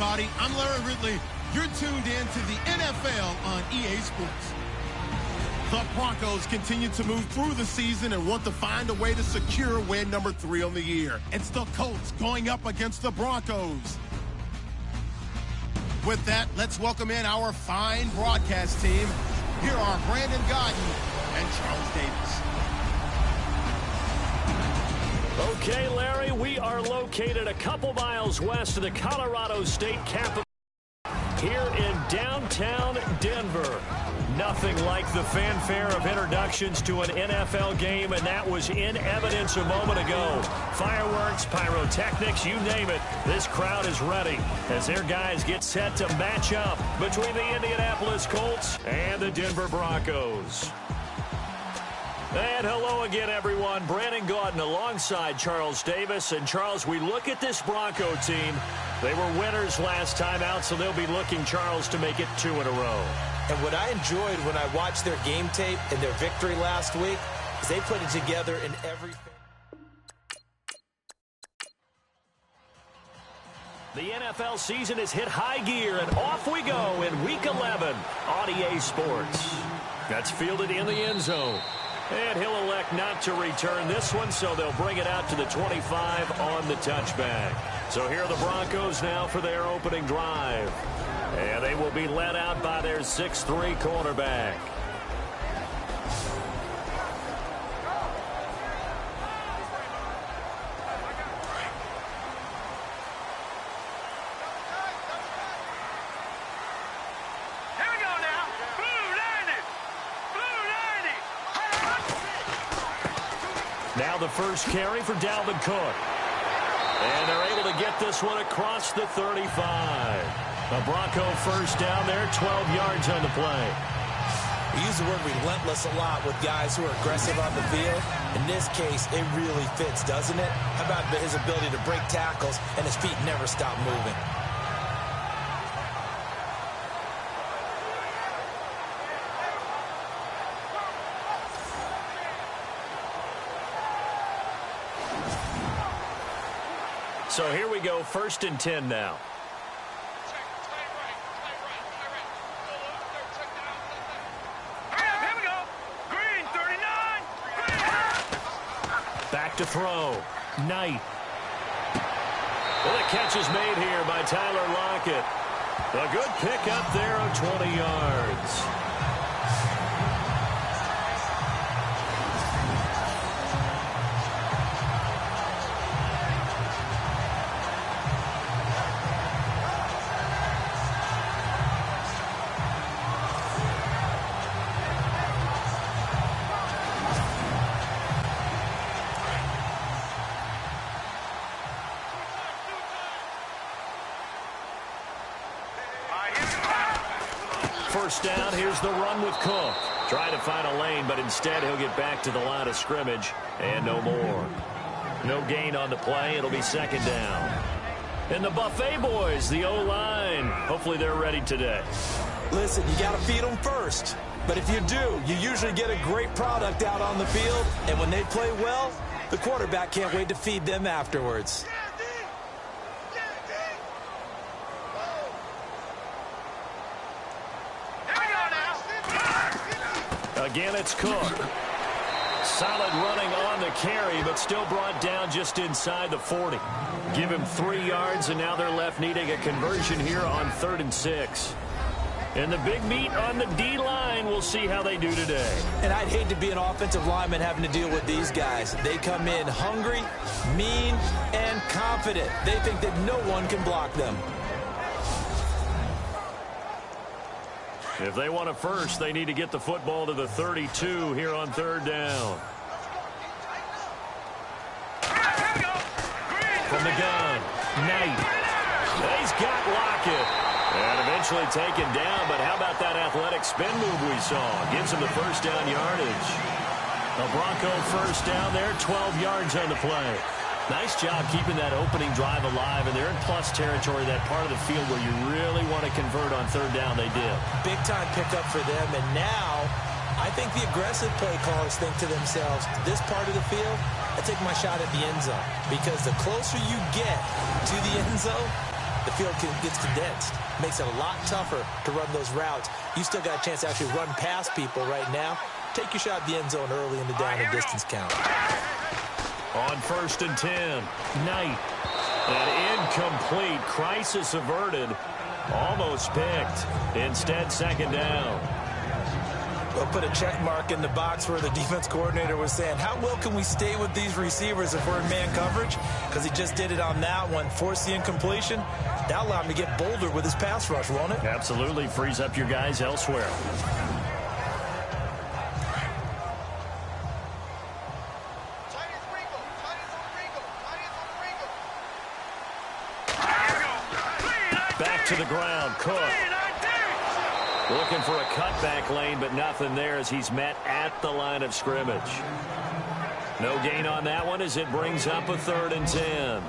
everybody. I'm Larry Ridley. You're tuned in to the NFL on EA Sports. The Broncos continue to move through the season and want to find a way to secure win number 3 on the year. It's the Colts going up against the Broncos. With that, let's welcome in our fine broadcast team. Here are Brandon Godden and Charles Davis. Okay, Larry, we are located a couple miles west of the Colorado State capital here in downtown Denver. Nothing like the fanfare of introductions to an NFL game, and that was in evidence a moment ago. Fireworks, pyrotechnics, you name it. This crowd is ready as their guys get set to match up between the Indianapolis Colts and the Denver Broncos. And hello again, everyone. Brandon Gaudin alongside Charles Davis. And, Charles, we look at this Bronco team. They were winners last time out, so they'll be looking, Charles, to make it 2 in a row. And what I enjoyed when I watched their game tape and their victory last week is they put it together in every... The NFL season has hit high gear, and off we go in Week 11 on EA Sports. That's fielded in the end zone. And he'll elect not to return this one, so they'll bring it out to the 25 on the touchback. So here are the Broncos now for their opening drive. And they will be led out by their 6'3" cornerback. Now the first carry for Dalvin Cook. And they're able to get this one across the 35. A Bronco first down there, 12 yards on the play. We use the word relentless a lot with guys who are aggressive on the field. In this case, it really fits, doesn't it? How about his ability to break tackles and his feet never stop moving? So here we go, 1st and 10 now. Here we go. Green, 39. Back to throw. Knight. Well, the catch is made here by Tyler Lockett. A good pick up there of 20 yards. First down, here's the run with Cook. Trying to find a lane, but instead he'll get back to the line of scrimmage, and no more. No gain on the play. It'll be 2nd down. And the Buffet boys, the O-line, hopefully they're ready today. Listen, you got to feed them first. But if you do, you usually get a great product out on the field. And when they play well, the quarterback can't wait to feed them afterwards. Again, it's Cook. Solid running on the carry, but still brought down just inside the 40. Give him 3 yards, and now they're left needing a conversion here on 3rd and 6. And the big meat on the D-line, we'll see how they do today. And I'd hate to be an offensive lineman having to deal with these guys. They come in hungry, mean, and confident. They think that no one can block them. If they want a first, they need to get the football to the 32 here on 3rd down. From the gun, Knight. He's got Lockett. And eventually taken down, but how about that athletic spin move we saw? Gives him the first down yardage. A Bronco first down there, 12 yards on the play. Nice job keeping that opening drive alive, and they're in plus territory, that part of the field where you really want to convert on 3rd down. They did. Big-time pickup for them, and now I think the aggressive play callers think to themselves, this part of the field, I take my shot at the end zone, because the closer you get to the end zone, the field gets condensed. Makes it a lot tougher to run those routes. You still got a chance to actually run past people right now. Take your shot at the end zone early in the down and distance count. On 1st and 10, Knight. An incomplete. Crisis averted. Almost picked. Instead, 2nd down. We'll put a check mark in the box where the defense coordinator was saying, how well can we stay with these receivers if we're in man coverage? Because he just did it on that one. Forced the incompletion. That allowed him to get bolder with his pass rush, won't it? Absolutely. Frees up your guys elsewhere. Back to the ground. Cook. Looking for a cutback lane, but nothing there as he's met at the line of scrimmage. No gain on that one as it brings up a 3rd and 10.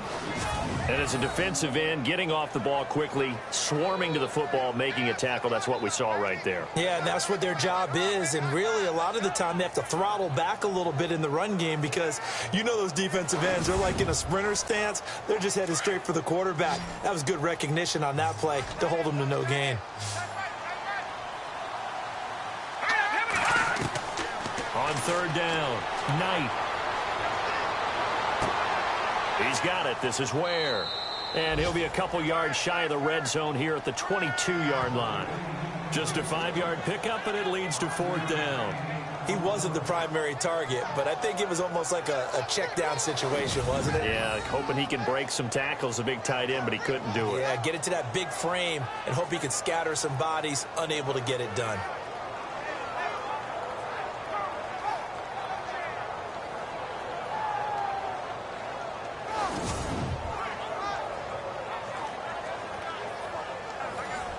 And as a defensive end, getting off the ball quickly, swarming to the football, making a tackle. That's what we saw right there. Yeah, and that's what their job is. And really, a lot of the time, they have to throttle back a little bit in the run game because you know those defensive ends, they're like in a sprinter stance. They're just headed straight for the quarterback. That was good recognition on that play to hold them to no gain. On 3rd down, Knight. He's got it. This is Ware. And he'll be a couple yards shy of the red zone here at the 22-yard line. Just a 5-yard pickup, and it leads to 4th down. He wasn't the primary target, but I think it was almost like a check down situation, wasn't it? Yeah, hoping he can break some tackles, a big tight end, but he couldn't do it. Yeah, get it to that big frame and hope he could scatter some bodies, unable to get it done.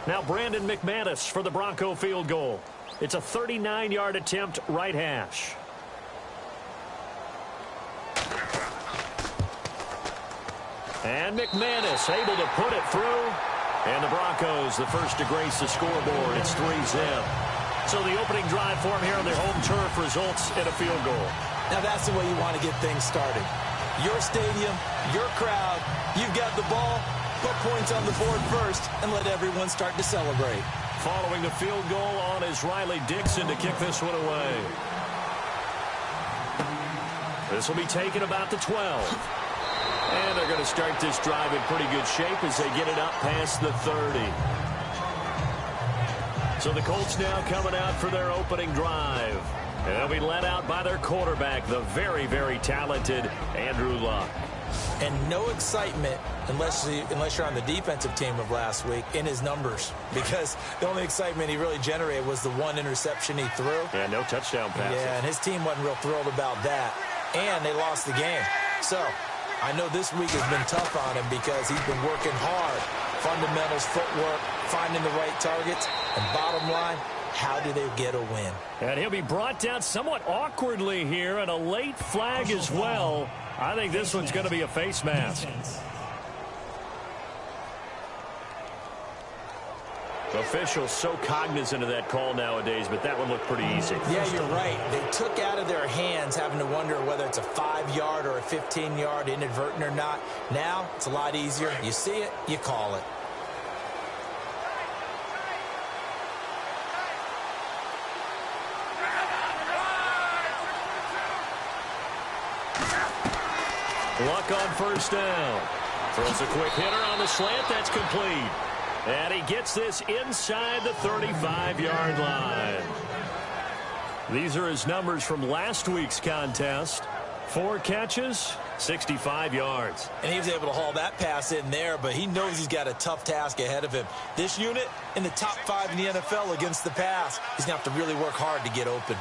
Now Brandon McManus for the Bronco field goal. It's a 39-yard attempt, right hash. And McManus able to put it through. And the Broncos, the first to grace the scoreboard. It's 3-zip. So the opening drive for him here on their home turf results in a field goal. Now that's the way you want to get things started. Your stadium, your crowd, you've got the ball. Put points on the board first and let everyone start to celebrate. Following the field goal on is Riley Dixon to kick this one away. This will be taken about the 12. And they're going to start this drive in pretty good shape as they get it up past the 30. So the Colts now coming out for their opening drive. And they'll be led out by their quarterback, the very, very talented Andrew Luck. And no excitement unless you're on the defensive team of last week in his numbers, because the only excitement he really generated was the one interception he threw. Yeah, no touchdown passes. Yeah, and his team wasn't real thrilled about that. And they lost the game. So I know this week has been tough on him because he's been working hard. Fundamentals, footwork, finding the right targets, and bottom line, how do they get a win? And he'll be brought down somewhat awkwardly here, and a late flag as well. I think this one's going to be a face mask. Officials so cognizant of that call nowadays, but that one looked pretty easy. Yeah, you're right. They took out of their hands having to wonder whether it's a 5-yard or a 15-yard, inadvertent or not. Now, it's a lot easier. You see it, you call it. Luck on first down. Throws a quick hitter on the slant. That's complete. And he gets this inside the 35-yard line. These are his numbers from last week's contest. 4 catches, 65 yards. And he was able to haul that pass in there, but he knows he's got a tough task ahead of him. This unit in the top 5 in the NFL against the pass. He's going to have to really work hard to get open.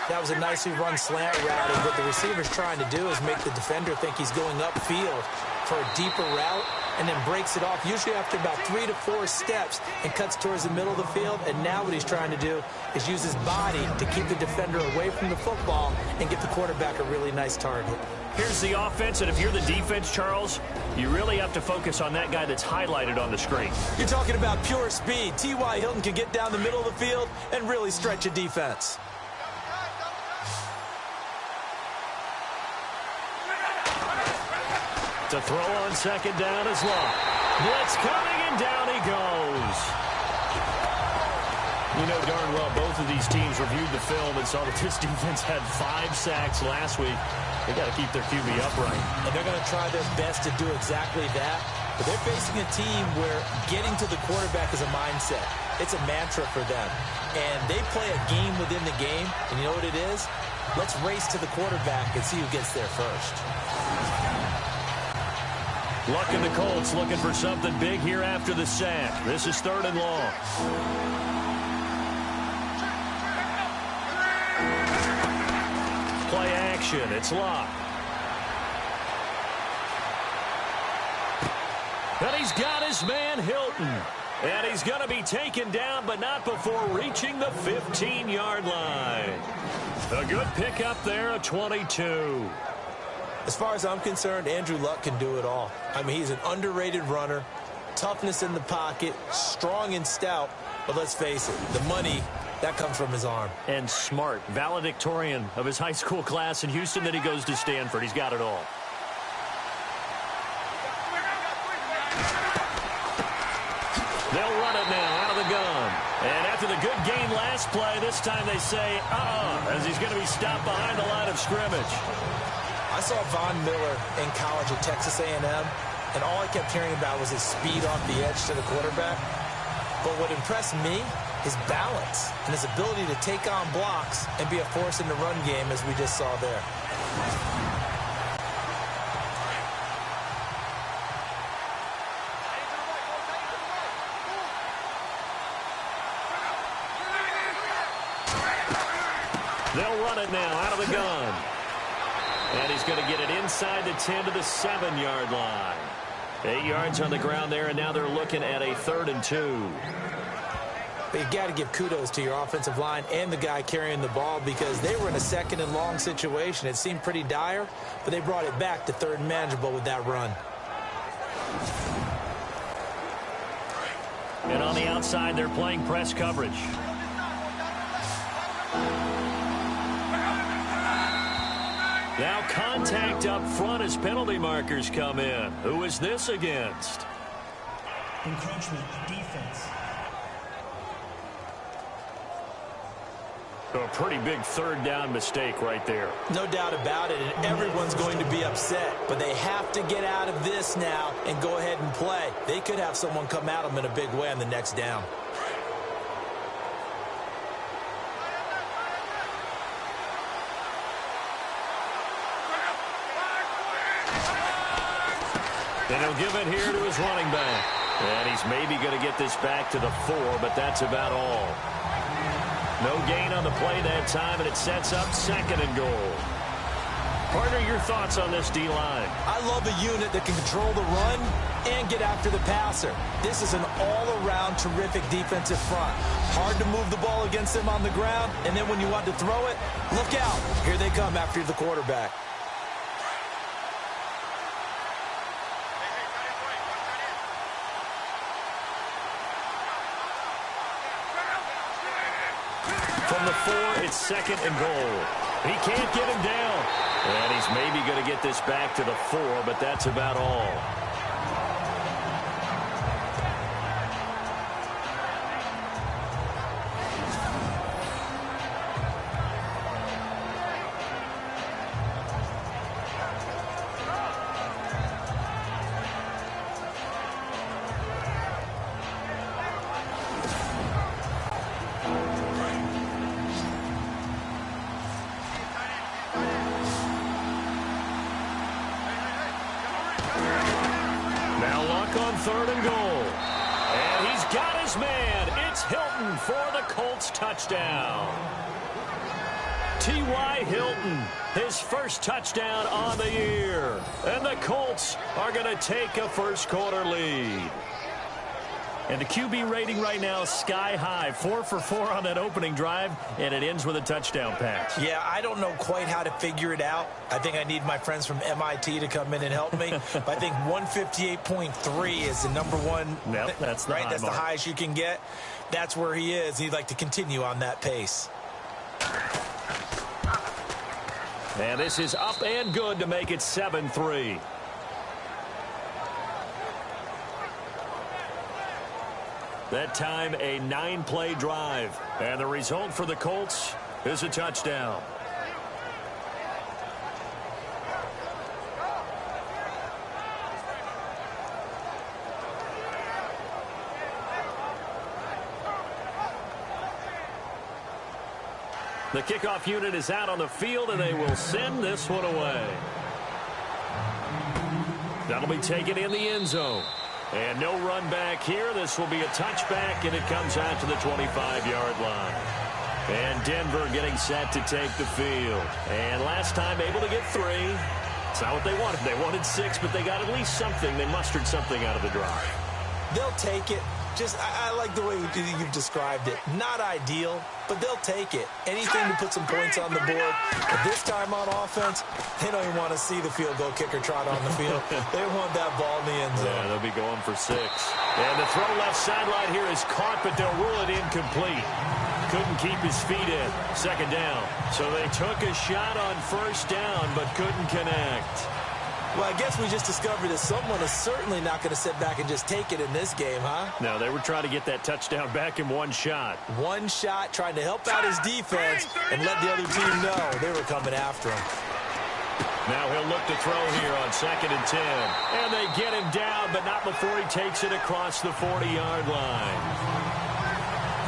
That was a nicely run slant route, and what the receiver's trying to do is make the defender think he's going upfield for a deeper route and then breaks it off, usually after about 3 to 4 steps, and cuts towards the middle of the field. And now what he's trying to do is use his body to keep the defender away from the football and get the quarterback a really nice target. Here's the offense, and if you're the defense, Charles, you really have to focus on that guy that's highlighted on the screen. You're talking about pure speed. T.Y. Hilton can get down the middle of the field and really stretch a defense. To throw on second down is Luck. Blitz coming, and down he goes. You know darn well both of these teams reviewed the film and saw that this defense had 5 sacks last week. They got to keep their QB upright. And they're going to try their best to do exactly that. But they're facing a team where getting to the quarterback is a mindset. It's a mantra for them. And they play a game within the game. And you know what it is? Let's race to the quarterback and see who gets there first. Luck in the Colts looking for something big here after the sack. This is 3rd and long. Play action. It's locked. And he's got his man Hilton. And he's going to be taken down, but not before reaching the 15-yard line. A good pickup there, a 22. As far as I'm concerned, Andrew Luck can do it all. I mean, he's an underrated runner, toughness in the pocket, strong and stout. But let's face it, the money, that comes from his arm. And smart, valedictorian of his high school class in Houston. Then he goes to Stanford. He's got it all. They'll run it now out of the gun. And after the good game last play, this time they say, as he's going to be stopped behind the line of scrimmage. I saw Von Miller in college at Texas A&M, and all I kept hearing about was his speed off the edge to the quarterback. But what impressed me, his balance and his ability to take on blocks and be a force in the run game, as we just saw there. They'll run it now out of the gun. And he's going to get it inside the 10 to the 7-yard line. 8 yards on the ground there, and now they're looking at a 3rd and 2. But you got to give kudos to your offensive line and the guy carrying the ball, because they were in a 2nd and long situation. It seemed pretty dire, but they brought it back to 3rd and manageable with that run. And on the outside, they're playing press coverage. Now contact up front as penalty markers come in. Who is this against? Encroachment defense. So a pretty big 3rd down mistake right there. No doubt about it, and everyone's going to be upset. But they have to get out of this now and go ahead and play. They could have someone come at them in a big way on the next down. And he'll give it here to his running back. And he's maybe going to get this back to the 4, but that's about all. No gain on the play that time, and it sets up 2nd and goal. Partner, your thoughts on this D-line? I love a unit that can control the run and get after the passer. This is an all-around terrific defensive front. Hard to move the ball against them on the ground, and then when you want to throw it, look out. Here they come after the quarterback. From the 4, it's 2nd and goal. He can't get him down. And he's maybe going to get this back to the 4, but that's about all. On 3rd and goal. And he's got his man. It's Hilton for the Colts touchdown. T.Y. Hilton, his first touchdown on the year. And the Colts are going to take a first-quarter lead. And the QB rating right now is sky high. 4 for 4 on that opening drive, and it ends with a touchdown pass. Yeah, I don't know quite how to figure it out. I think I need my friends from MIT to come in and help me. But I think 158.3 is the number one. Yep, that's the right. high That's mark. the highest you can get. That's where he is. He'd like to continue on that pace. And this is up and good to make it 7-3. That time a 9-play drive. And the result for the Colts is a touchdown. The kickoff unit is out on the field, and they will send this one away. That'll be taken in the end zone. And no run back here. This will be a touchback, and it comes out to the 25-yard line. And Denver getting set to take the field. And last time able to get 3. It's not what they wanted. They wanted 6, but they got at least something. They mustered something out of the drive. They'll take it. I like the way you've described it. Not ideal, but they'll take it. Anything to put some points on the board. But this time on offense, they don't even want to see the field goal kicker trot on the field. They want that ball in the end zone. Yeah, they'll be going for 6. And the throw left sideline here is caught, but they'll rule it incomplete. Couldn't keep his feet in. Second down. So they took a shot on first down, but couldn't connect. Well, I guess we just discovered that someone is certainly not going to sit back and just take it in this game, huh? No, they were trying to get that touchdown back in one shot. One shot, trying to help out his defense and let the other team know they were coming after him. Now he'll look to throw here on 2nd and 10. And they get him down, but not before he takes it across the 40-yard line.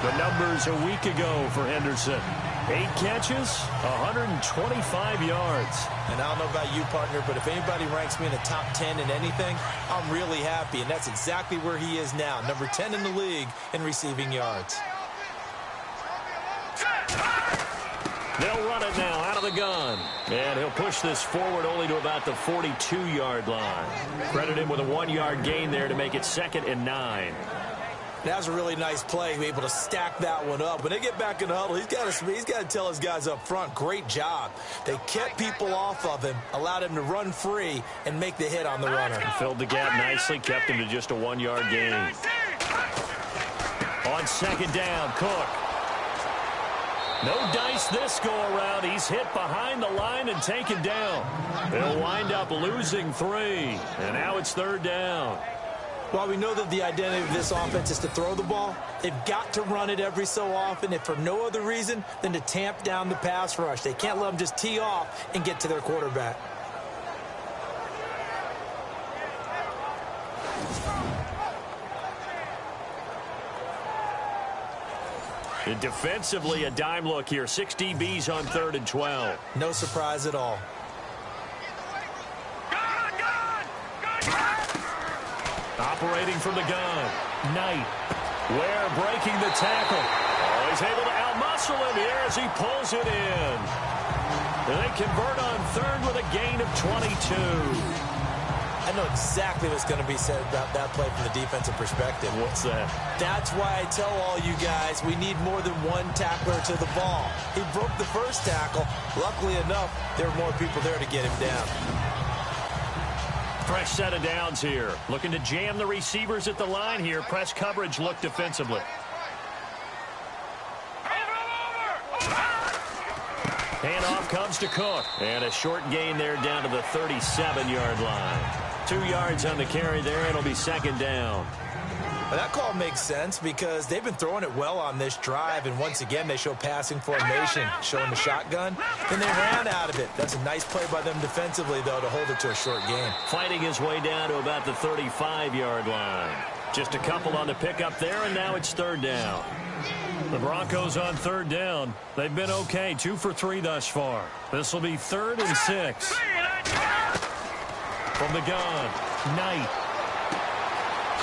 The numbers a week ago for Henderson. 8 catches, 125 yards. And I don't know about you, partner, but if anybody ranks me in the top 10 in anything, I'm really happy. And that's exactly where he is now, number 10 in the league in receiving yards. They'll run it now out of the gun. And he'll push this forward only to about the 42-yard line. Credit him with a 1-yard gain there to make it 2nd and 9. That was a really nice play. He was able to stack that one up. When they get back in the huddle, he's got to tell his guys up front, great job. They kept people off of him, allowed him to run free, and make the hit on the runner. He filled the gap nicely, kept him to just a 1-yard gain. On 2nd down, Cook. No dice this go-around. He's hit behind the line and taken down. They'll wind up losing 3, and now it's 3rd down. While we know that the identity of this offense is to throw the ball, they've got to run it every so often, if for no other reason than to tamp down the pass rush. They can't let them just tee off and get to their quarterback. And defensively, a dime look here. 6 DBs on 3rd and 12. No surprise at all. Operating from the gun. Knight. Ware breaking the tackle. Oh, he's able to outmuscle him here as he pulls it in. And they convert on 3rd with a gain of 22. I know exactly what's going to be said about that play from the defensive perspective. What's that? That's why I tell all you guys we need more than one tackler to the ball. He broke the first tackle. Luckily enough, there were more people there to get him down. Fresh set of downs here. Looking to jam the receivers at the line here. Press coverage look defensively. Handoff comes to Cook. And a short gain there down to the 37-yard line. 2 yards on the carry there. It'll be 2nd down. Well, that call makes sense because they've been throwing it well on this drive, and once again they show passing formation, showing the shotgun, and they ran out of it. That's a nice play by them defensively, though, to hold it to a short gain. Fighting his way down to about the 35-yard line. Just a couple on the pickup there, and now it's 3rd down. The Broncos on 3rd down. They've been okay, 2 for 3 thus far. This will be 3rd and 6. From the gun, Knight.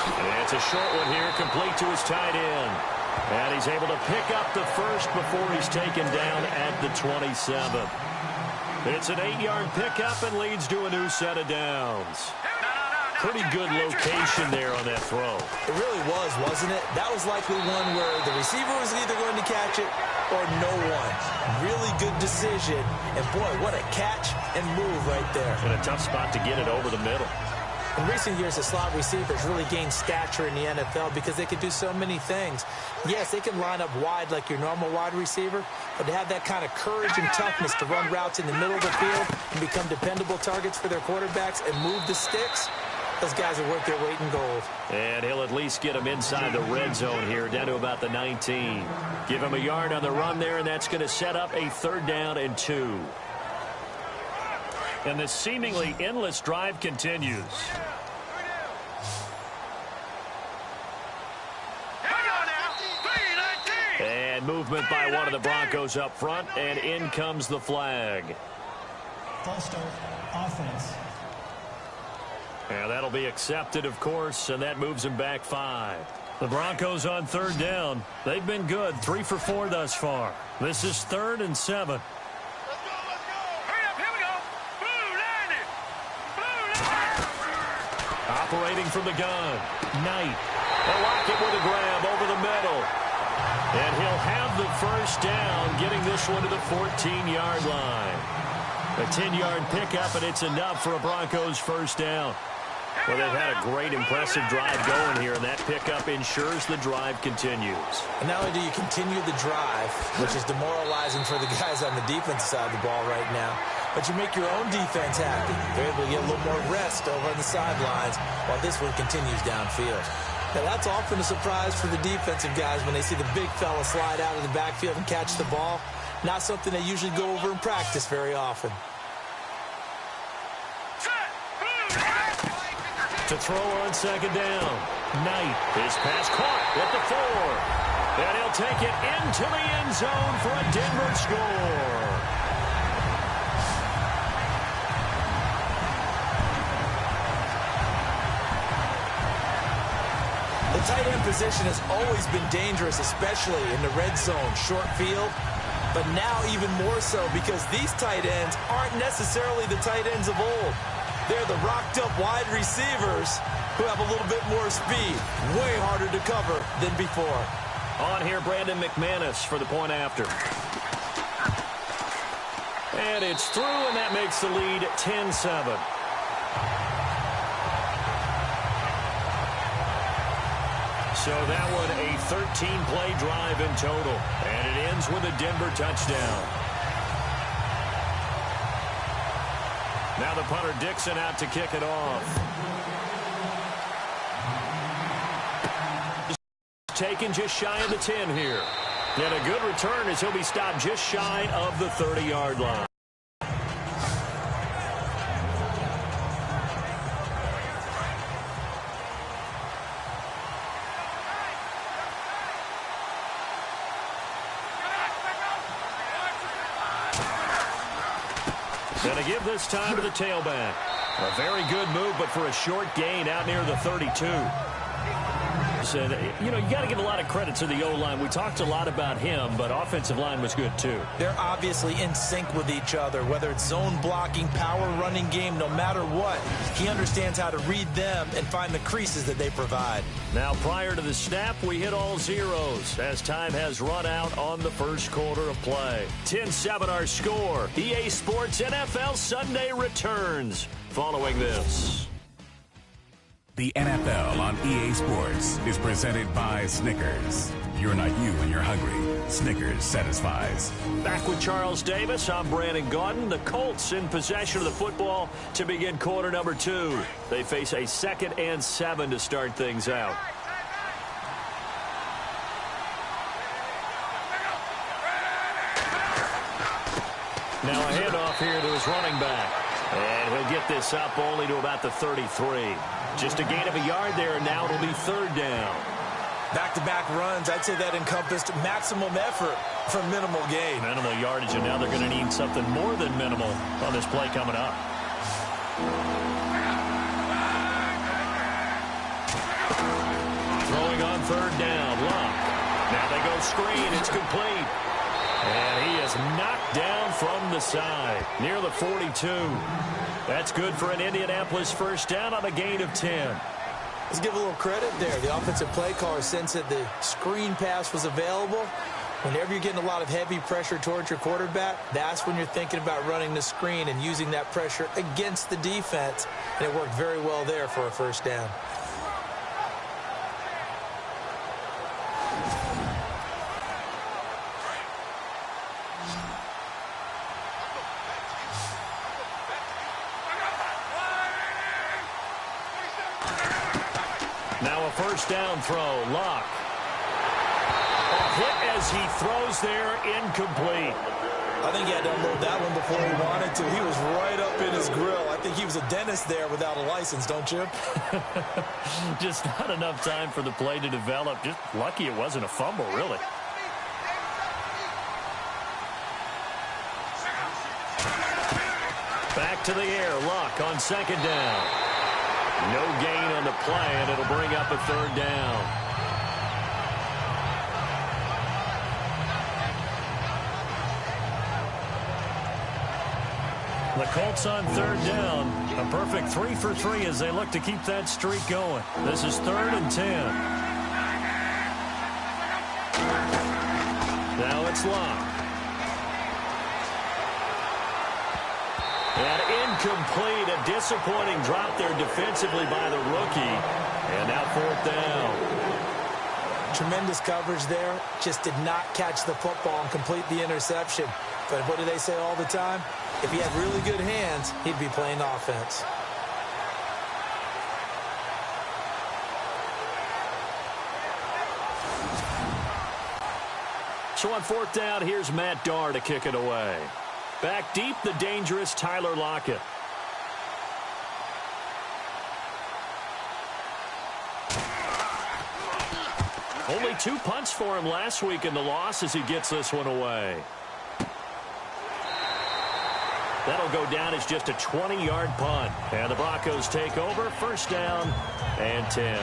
And it's a short one here, complete to his tight end. And he's able to pick up the first before he's taken down at the 27. It's an 8-yard pickup and leads to a new set of downs. Pretty good location there on that throw. It really was, wasn't it? That was likely one where the receiver was either going to catch it or no one. Really good decision. And, boy, what a catch and move right there. And a tough spot to get it over the middle. In recent years, the slot receivers really gained stature in the NFL because they can do so many things. Yes, they can line up wide like your normal wide receiver, but to have that kind of courage and toughness to run routes in the middle of the field and become dependable targets for their quarterbacks and move the sticks, Those guys are worth their weight in gold. And he'll at least get him inside the red zone here, down to about the 19. Give him a yard on the run there, and that's going to set up a 3rd down and 2. And the seemingly endless drive continues. And movement by one of the Broncos up front, and in comes the flag. False start, offense. And that'll be accepted, of course, and that moves him back 5. The Broncos on 3rd down. They've been good, 3 for 4 thus far. This is 3rd and 7. Operating from the gun. Knight. Lockett with a grab over the middle. And he'll have the 1st down, getting this one to the 14-yard line. A 10-yard pickup, and it's enough for a Broncos 1st down. Well, they've had a great, impressive drive going here, and that pickup ensures the drive continues. And not only do you continue the drive, which is demoralizing for the guys on the defensive side of the ball right now, but you make your own defense happy. They're able to get a little more rest over on the sidelines while this one continues downfield. Now, that's often a surprise for the defensive guys when they see the big fella slide out of the backfield and catch the ball. Not something they usually go over in practice very often. To throw on 2nd down. Knight. His pass caught at the 4. And he'll take it into the end zone for a Denver score. The tight end position has always been dangerous, especially in the red zone, short field. But now even more so because these tight ends aren't necessarily the tight ends of old. They're the rocked-up wide receivers who have a little bit more speed. Way harder to cover than before. On here, Brandon McManus for the point after. And it's through, and that makes the lead 10-7. So that one a 13-play drive in total. And it ends with a Denver touchdown. Now the punter Dixon out to kick it off. Taken just shy of the 10 here. And a good return as he'll be stopped just shy of the 30-yard line. Going to give this time to the tailback. A very good move, but for a short gain out near the 32. And, you know, you got to give a lot of credit to the O-line. We talked a lot about him, but offensive line was good too. They're obviously in sync with each other, whether it's zone blocking, power running game, no matter what. He understands how to read them and find the creases that they provide. Now, prior to the snap, we hit all zeros as time has run out on the first quarter of play. 10-7 our score. EA Sports NFL Sunday returns following this. The NFL on EA Sports is presented by Snickers. You're not you when you're hungry. Snickers satisfies. Back with Charles Davis, I'm Brandon Gaudin. The Colts in possession of the football to begin quarter number 2. They face a 2nd and 7 to start things out. Now a handoff here to his running back. And he'll get this up only to about the 33. Just a gain of a yard there, and now it'll be 3rd down. Back-to-back runs, I'd say that encompassed maximum effort for minimal gain. Minimal yardage, and now they're going to need something more than minimal on this play coming up. Throwing on 3rd down, Luck. Now they go screen, it's complete. And he is knocked down from the side, near the 42. That's good for an Indianapolis 1st down on a gain of 10. Let's give a little credit there. The offensive play caller sensed that the screen pass was available. Whenever you're getting a lot of heavy pressure towards your quarterback, that's when you're thinking about running the screen and using that pressure against the defense. And it worked very well there for a 1st down. Now a first down throw. Luck. A hit as he throws there, incomplete. I think he had to unload that one before he wanted to. He was right up in his grill. I think he was a dentist there without a license, don't you? Just not enough time for the play to develop. Just lucky it wasn't a fumble, really. Back to the air. Luck on second down. No gain on the play, and it'll bring up a third down. The Colts on third down. A perfect 3 for 3 as they look to keep that streak going. This is 3rd and 10. Now it's Luck. And incomplete. A disappointing drop there defensively by the rookie. And now 4th down. Tremendous coverage there. Just did not catch the football and complete the interception. But what do they say all the time? If he had really good hands, he'd be playing offense. So on 4th down, here's Matt Darr to kick it away. Back deep, the dangerous Tyler Lockett. Only 2 punts for him last week in the loss as he gets this one away. That'll go down as just a 20-yard punt. And the Broncos take over. First down and 10.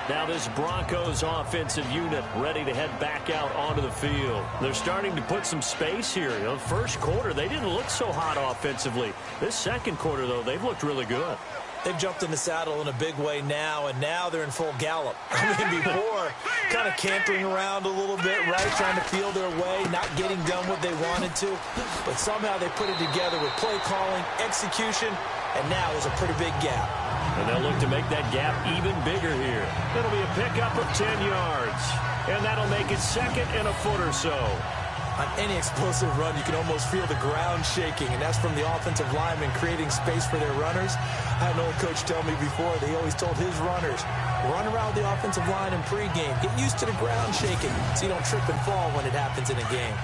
Now this Broncos offensive unit ready to head back out onto the field. They're starting to put some space here. You know, first quarter, they didn't look so hot offensively. This second quarter, though, they've looked really good. They've jumped in the saddle in a big way now, and now they're in full gallop. I mean, before, kind of cantering around a little bit, right, trying to feel their way, not getting done what they wanted to. But somehow they put it together with play calling, execution, and now there's a pretty big gap. And they'll look to make that gap even bigger here. It'll be a pickup of 10 yards, and that'll make it 2nd and a foot or so. On any explosive run, you can almost feel the ground shaking, and that's from the offensive linemen creating space for their runners. I had an old coach tell me before, they always told his runners, run around the offensive line in pregame. Get used to the ground shaking so you don't trip and fall when it happens in a game.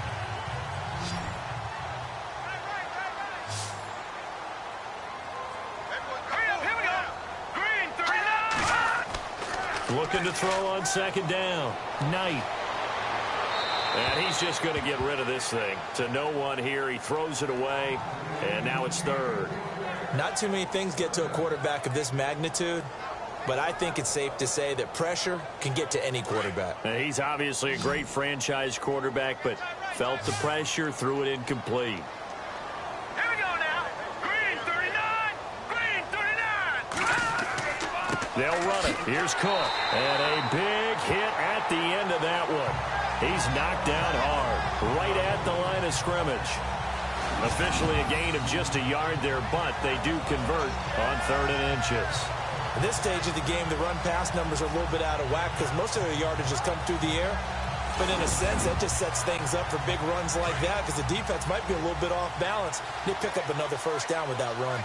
Looking to throw on second down. Knight. And he's just going to get rid of this thing. To no one here. He throws it away, and now it's 3rd. Not too many things get to a quarterback of this magnitude, but I think it's safe to say that pressure can get to any quarterback. He's obviously a great franchise quarterback, but felt the pressure, threw it incomplete. Here we go now. Green 39. Green 39. They'll run it. Here's Cook. And a big hit at the end of that one. He's knocked down hard, right at the line of scrimmage. Officially a gain of just a yard there, but they do convert on 3rd and inches. At this stage of the game, the run-pass numbers are a little bit out of whack because most of their yardage has come through the air. But in a sense, that just sets things up for big runs like that because the defense might be a little bit off balance. They pick up another first down with that run.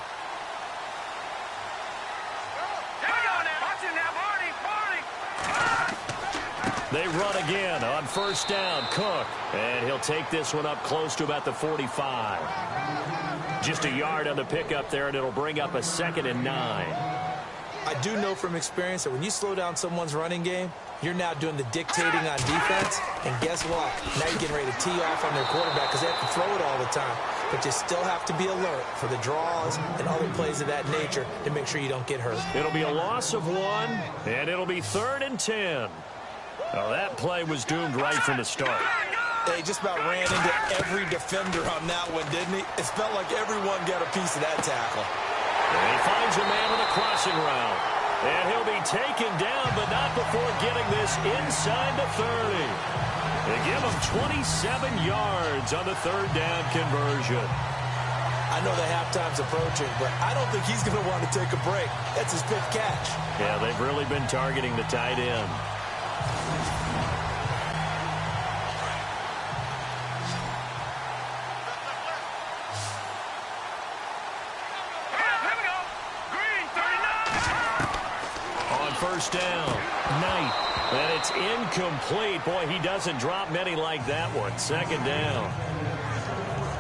They run again on first down. Cook. And he'll take this one up close to about the 45. Just a yard on the pickup there, and it'll bring up a 2nd and 9. I do know from experience that when you slow down someone's running game, you're now doing the dictating on defense. And guess what? Now you're getting ready to tee off on their quarterback because they have to throw it all the time. But you still have to be alert for the draws and other plays of that nature to make sure you don't get hurt. It'll be a loss of 1, and it'll be 3rd and 10. Well, that play was doomed right from the start. He just about ran into every defender on that one, didn't he? It felt like everyone got a piece of that tackle. And he finds a man on the crossing route. And he'll be taken down, but not before getting this inside the 30. They give him 27 yards on the 3rd down conversion. I know the halftime's approaching, but I don't think he's going to want to take a break. That's his 5th catch. Yeah, they've really been targeting the tight end. first down. Knight. And it's incomplete. Boy, he doesn't drop many like that one. Second down.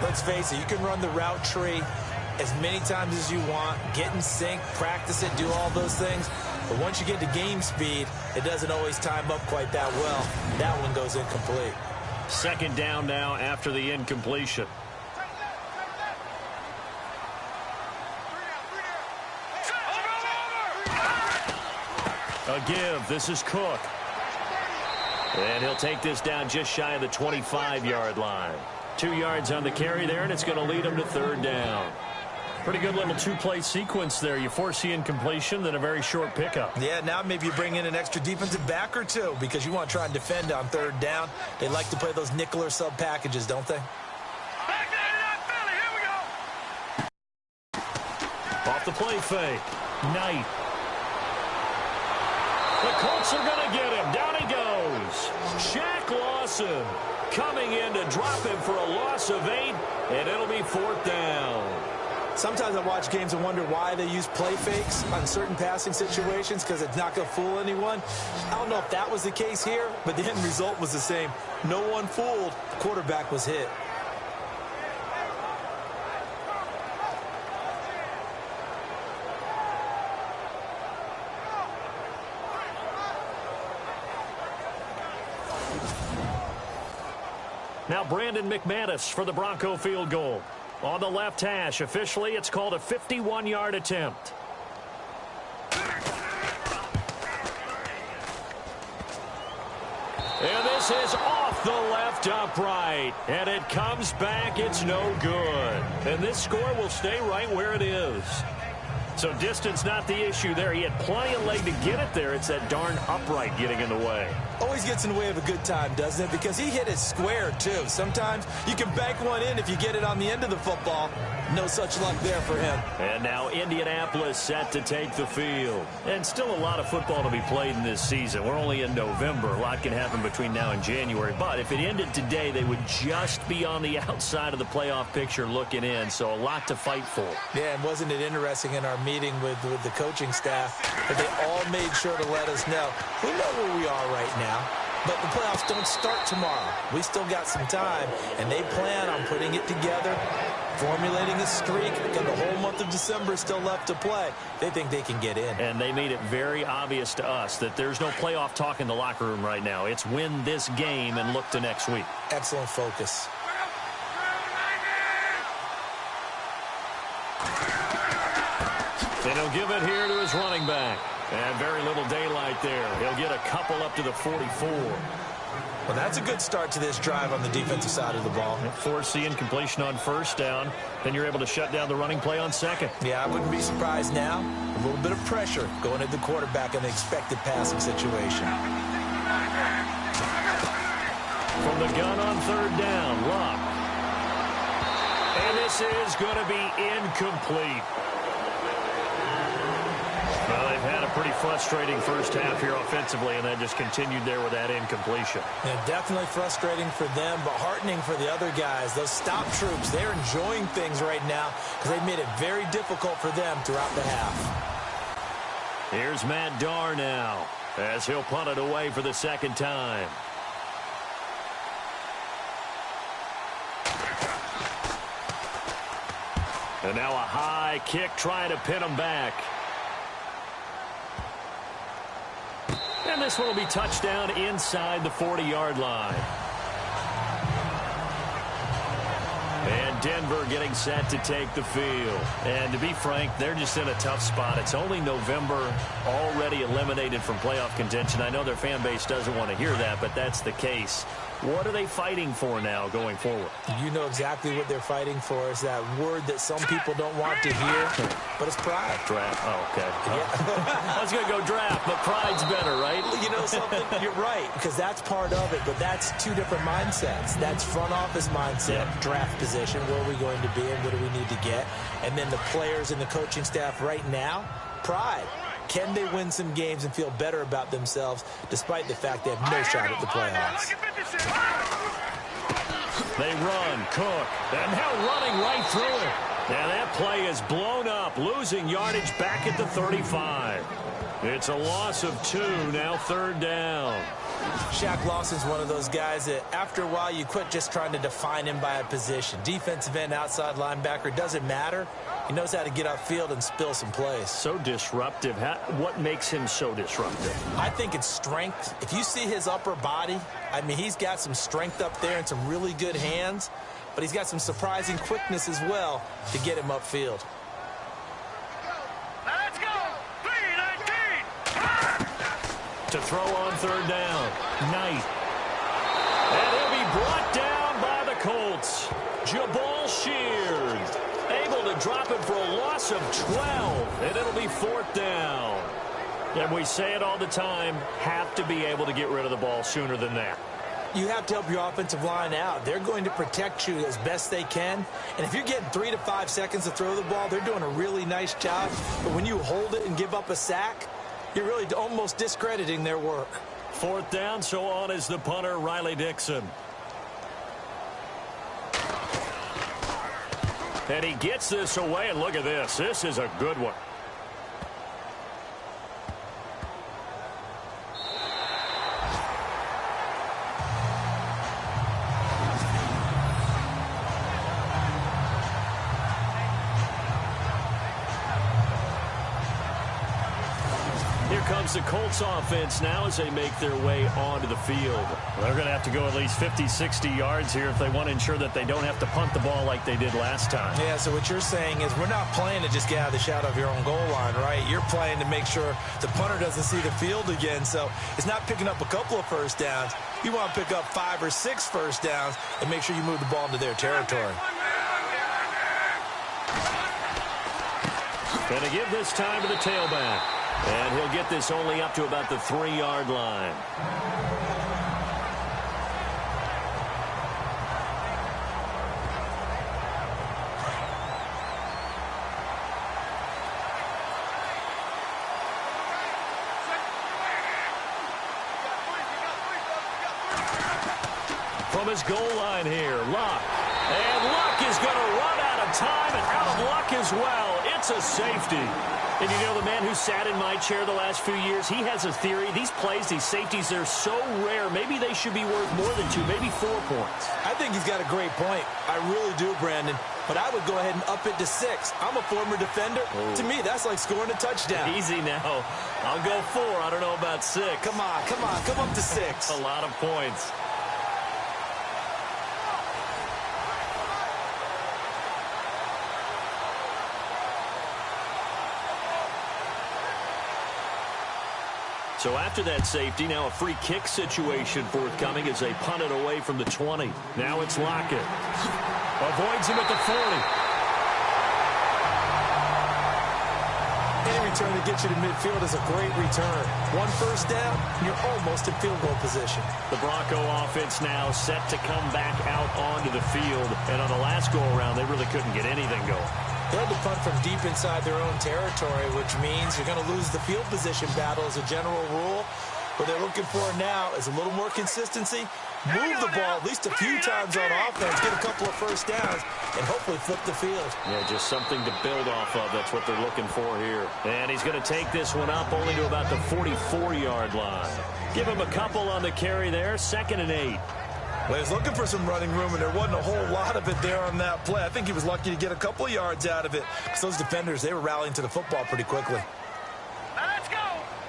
Let's face it, you can run the route tree as many times as you want, get in sync, practice it, do all those things. But once you get to game speed, it doesn't always time up quite that well. That one goes incomplete. Second down now after the incompletion. A give. This is Cook. And he'll take this down just shy of the 25-yard line. 2 yards on the carry there, and it's going to lead him to third down. Pretty good little two-play sequence there. You force the incompletion, then a very short pickup. Yeah, now maybe you bring in an extra defensive back or two because you want to try and defend on third down. They like to play those nickel or sub packages, don't they? Back there to that Philly. Here we go. Off the play fake. Knight. The Colts are going to get him. Down he goes. Shaq Lawson coming in to drop him for a loss of 8, and it'll be fourth down. Sometimes I watch games and wonder why they use play fakes on certain passing situations because it's not going to fool anyone. I don't know if that was the case here, but the end result was the same. No one fooled. The quarterback was hit. Now Brandon McManus for the Bronco field goal. On the left hash, officially it's called a 51-yard attempt. And this is off the left upright. And it comes back. It's no good. And this score will stay right where it is. So distance not the issue there. He had plenty of leg to get it there. It's that darn upright getting in the way. Always gets in the way of a good time, doesn't it? Because he hit it square, too. Sometimes you can bank one in if you get it on the end of the football. No such luck there for him. And now Indianapolis set to take the field. And still a lot of football to be played in this season. We're only in November. A lot can happen between now and January. But if it ended today, they would just be on the outside of the playoff picture looking in. So a lot to fight for. Yeah, and wasn't it interesting in our meeting with the coaching staff that they all made sure to let us know, we know where we are right now, but the playoffs don't start tomorrow. We still got some time, and they plan on putting it together, formulating a streak, and the whole month of December is still left to play. They think they can get in. And they made it very obvious to us that there's no playoff talk in the locker room right now. It's win this game and look to next week. Excellent focus. And he'll give it here to his running back. And very little daylight there. He'll get a couple up to the 44. Well, that's a good start to this drive on the defensive side of the ball. Force the incompletion on first down. Then you're able to shut down the running play on second. Yeah, I wouldn't be surprised now. A little bit of pressure going at the quarterback in the expected passing situation. From the gun on third down, Luck. And this is going to be incomplete. Well, they've had a pretty frustrating first half here offensively, and that just continued there with that incompletion. Yeah, definitely frustrating for them, but heartening for the other guys. Those stop troops, they're enjoying things right now because they've made it very difficult for them throughout the half. Here's Matt Darr now as he'll punt it away for the second time. And now a high kick trying to pin him back. And this one will be touchdown inside the 40-yard line. And Denver getting set to take the field. And to be frank, they're just in a tough spot. It's only November, already eliminated from playoff contention. I know their fan base doesn't want to hear that, but that's the case. What are they fighting for now going forward? You know exactly what they're fighting for. Is that word that some people don't want to hear, but it's pride. Draft. Oh, okay. Yeah. I was going to go draft, but pride's better, right? You know something? You're right, because that's part of it, but that's two different mindsets. That's front office mindset, draft position, where are we going to be and what do we need to get? And then the players and the coaching staff right now, pride. Can they win some games and feel better about themselves despite the fact they have no shot at the playoffs? They run, Cook, and now running right through it. And that play is blown up, losing yardage back at the 35. It's a loss of 2, now 3rd down. Shaq Lawson's one of those guys that after a while you quit just trying to define him by a position. Defensive end, outside linebacker, doesn't matter. He knows how to get upfield and spill some plays. So disruptive. What makes him so disruptive? I think it's strength. If you see his upper body, I mean, he's got some strength up there and some really good hands, but he's got some surprising quickness as well to get him upfield. Let's go! 3-19! To throw on 3rd down. Knight. And he'll be brought down by the Colts. Jabal Sheard able to drop it for a loss of 12, and it'll be 4th down. And we say it all the time, have to be able to get rid of the ball sooner than that. You have to help your offensive line out. They're going to protect you as best they can. And if you're getting 3 to 5 seconds to throw the ball, they're doing a really nice job. But when you hold it and give up a sack, you're really almost discrediting their work. 4th down, so on is the punter, Riley Dixon. And he gets this away, and look at this. This is a good one. The Colts offense now as they make their way onto the field. They're going to have to go at least 50, 60 yards here if they want to ensure that they don't have to punt the ball like they did last time. Yeah, so what you're saying is we're not playing to just get out of the shadow of your own goal line, right? You're playing to make sure the punter doesn't see the field again. So it's not picking up a couple of first downs. You want to pick up 5 or 6 first downs and make sure you move the ball into their territory. Going to give this time to the tailback. And he'll get this only up to about the 3-yard line. From his goal line here, Luck. And Luck is going to run out of time and out of luck as well. It's a safety. And you know, the man who sat in my chair the last few years, he has a theory. These plays, these safeties, they're so rare. Maybe they should be worth more than 2, maybe 4 points. I think he's got a great point. I really do, Brandon. But I would go ahead and up it to 6. I'm a former defender. Oh. To me, that's like scoring a touchdown. Easy now. I'll go 4. I don't know about 6. Come on. Come up to 6. A lot of points. So after that safety, now a free kick situation forthcoming as they punt it away from the 20. Now it's Lockett. Avoids him at the 40. Any return that gets you to midfield is a great return. 1 first down, and you're almost in field goal position. The Bronco offense now set to come back out onto the field. And on the last go-around, they really couldn't get anything going. They had to punt from deep inside their own territory, which means you're going to lose the field position battle as a general rule. What they're looking for now is a little more consistency, move the ball at least a few times on offense, get a couple of first downs, and hopefully flip the field. Yeah, just something to build off of. That's what they're looking for here. And he's going to take this one up only to about the 44-yard line. Give him a couple on the carry there, 2nd and 8. Well, he was looking for some running room, and there wasn't a whole lot of it there on that play. I think he was lucky to get a couple of yards out of it, because those defenders, they were rallying to the football pretty quickly. Let's go!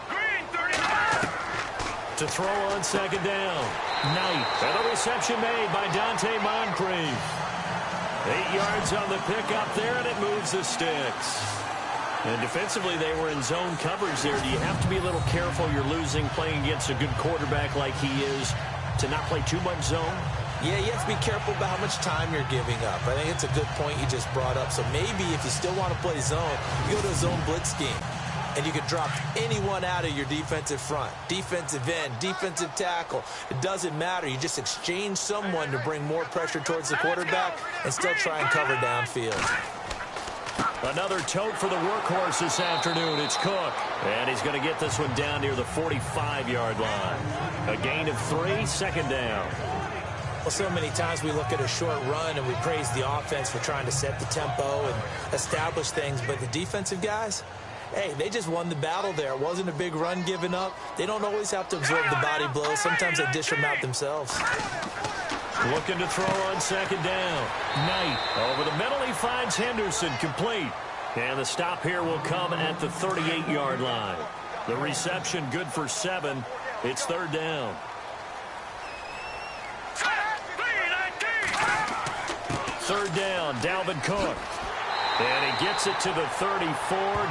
Green 35! To throw on 2nd down. Knight. And a reception made by Dante Moncrief. 8 yards on the pickup there, and it moves the sticks. And defensively, they were in zone coverage there. Do you have to be a little careful? You're losing playing against a good quarterback like he is, to not play too much zone? Yeah, you have to be careful about how much time you're giving up. I think it's a good point you just brought up. So maybe if you still want to play zone, you go to a zone blitz scheme. And you can drop anyone out of your defensive front. Defensive end, defensive tackle. It doesn't matter. You just exchange someone to bring more pressure towards the quarterback and still try and cover downfield. Another tote for the workhorse this afternoon. It's Cook. And he's going to get this one down near the 45-yard line. A gain of 3, 2nd down. Well, so many times we look at a short run and we praise the offense for trying to set the tempo and establish things. But the defensive guys, Hey, they just won the battle there. It wasn't a big run given up. They don't always have to absorb the body blows. Sometimes they dish them out themselves. Looking to throw on second down. Knight over the middle. He finds Henderson complete. And the stop here will come at the 38-yard line. The reception good for 7. It's third down. Third down, Dalvin Cook. And he gets it to the 34.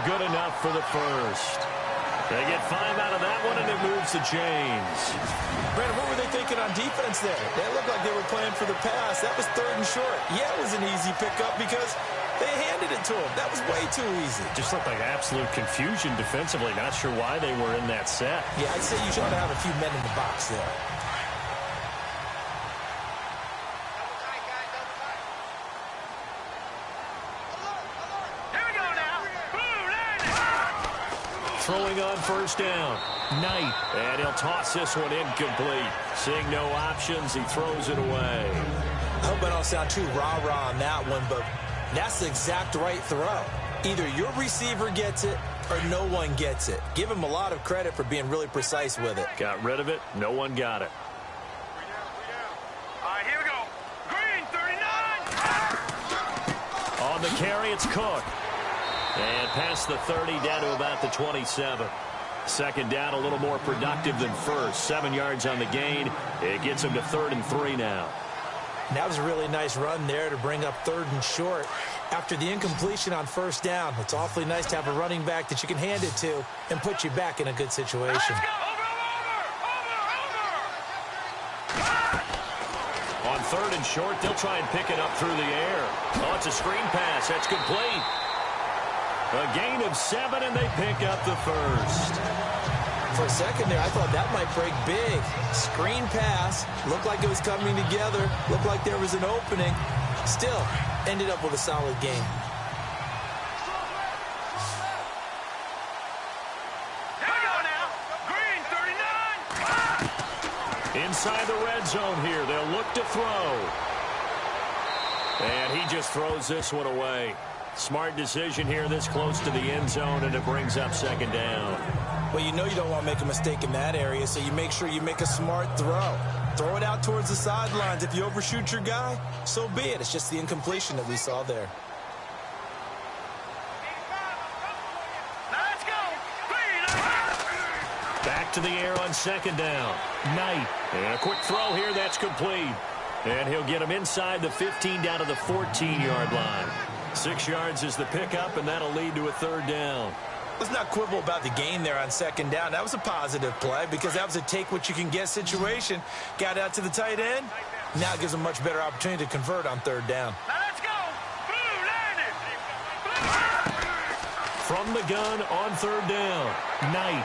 Good enough for the first. They get 5 out of that one, and it moves the chains. Brandon, what were they thinking on defense there? They looked like they were playing for the pass. That was third and short. Yeah, it was an easy pickup because they handed it to him. That was way too easy. Just looked like absolute confusion defensively. Not sure why they were in that set. Yeah, I'd say you should have a few men in the box there. Throwing on first down. Knight. And he'll toss this one incomplete. Seeing no options, he throws it away. I hope I don't sound too rah-rah on that one, but that's the exact right throw. Either your receiver gets it or no one gets it. Give him a lot of credit for being really precise with it. Got rid of it. No one got it. All right, here we go. Green, 39. On the carry, it's Cook. And past the 30, down to about the 27. Second down, a little more productive than first. 7 yards on the gain. It gets him to 3rd and 3 now. And that was a really nice run there to bring up 3rd and short. After the incompletion on first down, it's awfully nice to have a running back that you can hand it to and put you back in a good situation. On 3rd and short, they'll try and pick it up through the air. Oh, it's a screen pass. That's complete. A gain of 7, and they pick up the first. For a second there, I thought that might break big. Screen pass. Looked like it was coming together. Looked like there was an opening. Still, ended up with a solid game. Here we go now. Green, 39. Inside the red zone here. They'll look to throw. And he just throws this one away. Smart decision here this close to the end zone, and it brings up second down. Well, you know you don't want to make a mistake in that area, so you make sure you make a smart throw. Throw it out towards the sidelines. If you overshoot your guy, so be it. It's just the incompletion that we saw there. Let's go. Back to the air on second down. Knight. And a quick throw here. That's complete. And he'll get him inside the 15 down to the 14-yard line. 6 yards is the pickup, and that'll lead to a third down. Let's not quibble about the gain there on second down. That was a positive play because that was a take-what-you-can-get situation. Got out to the tight end. Now it gives them a much better opportunity to convert on third down. Let's go. Blue landed. From the gun on third down. Knight.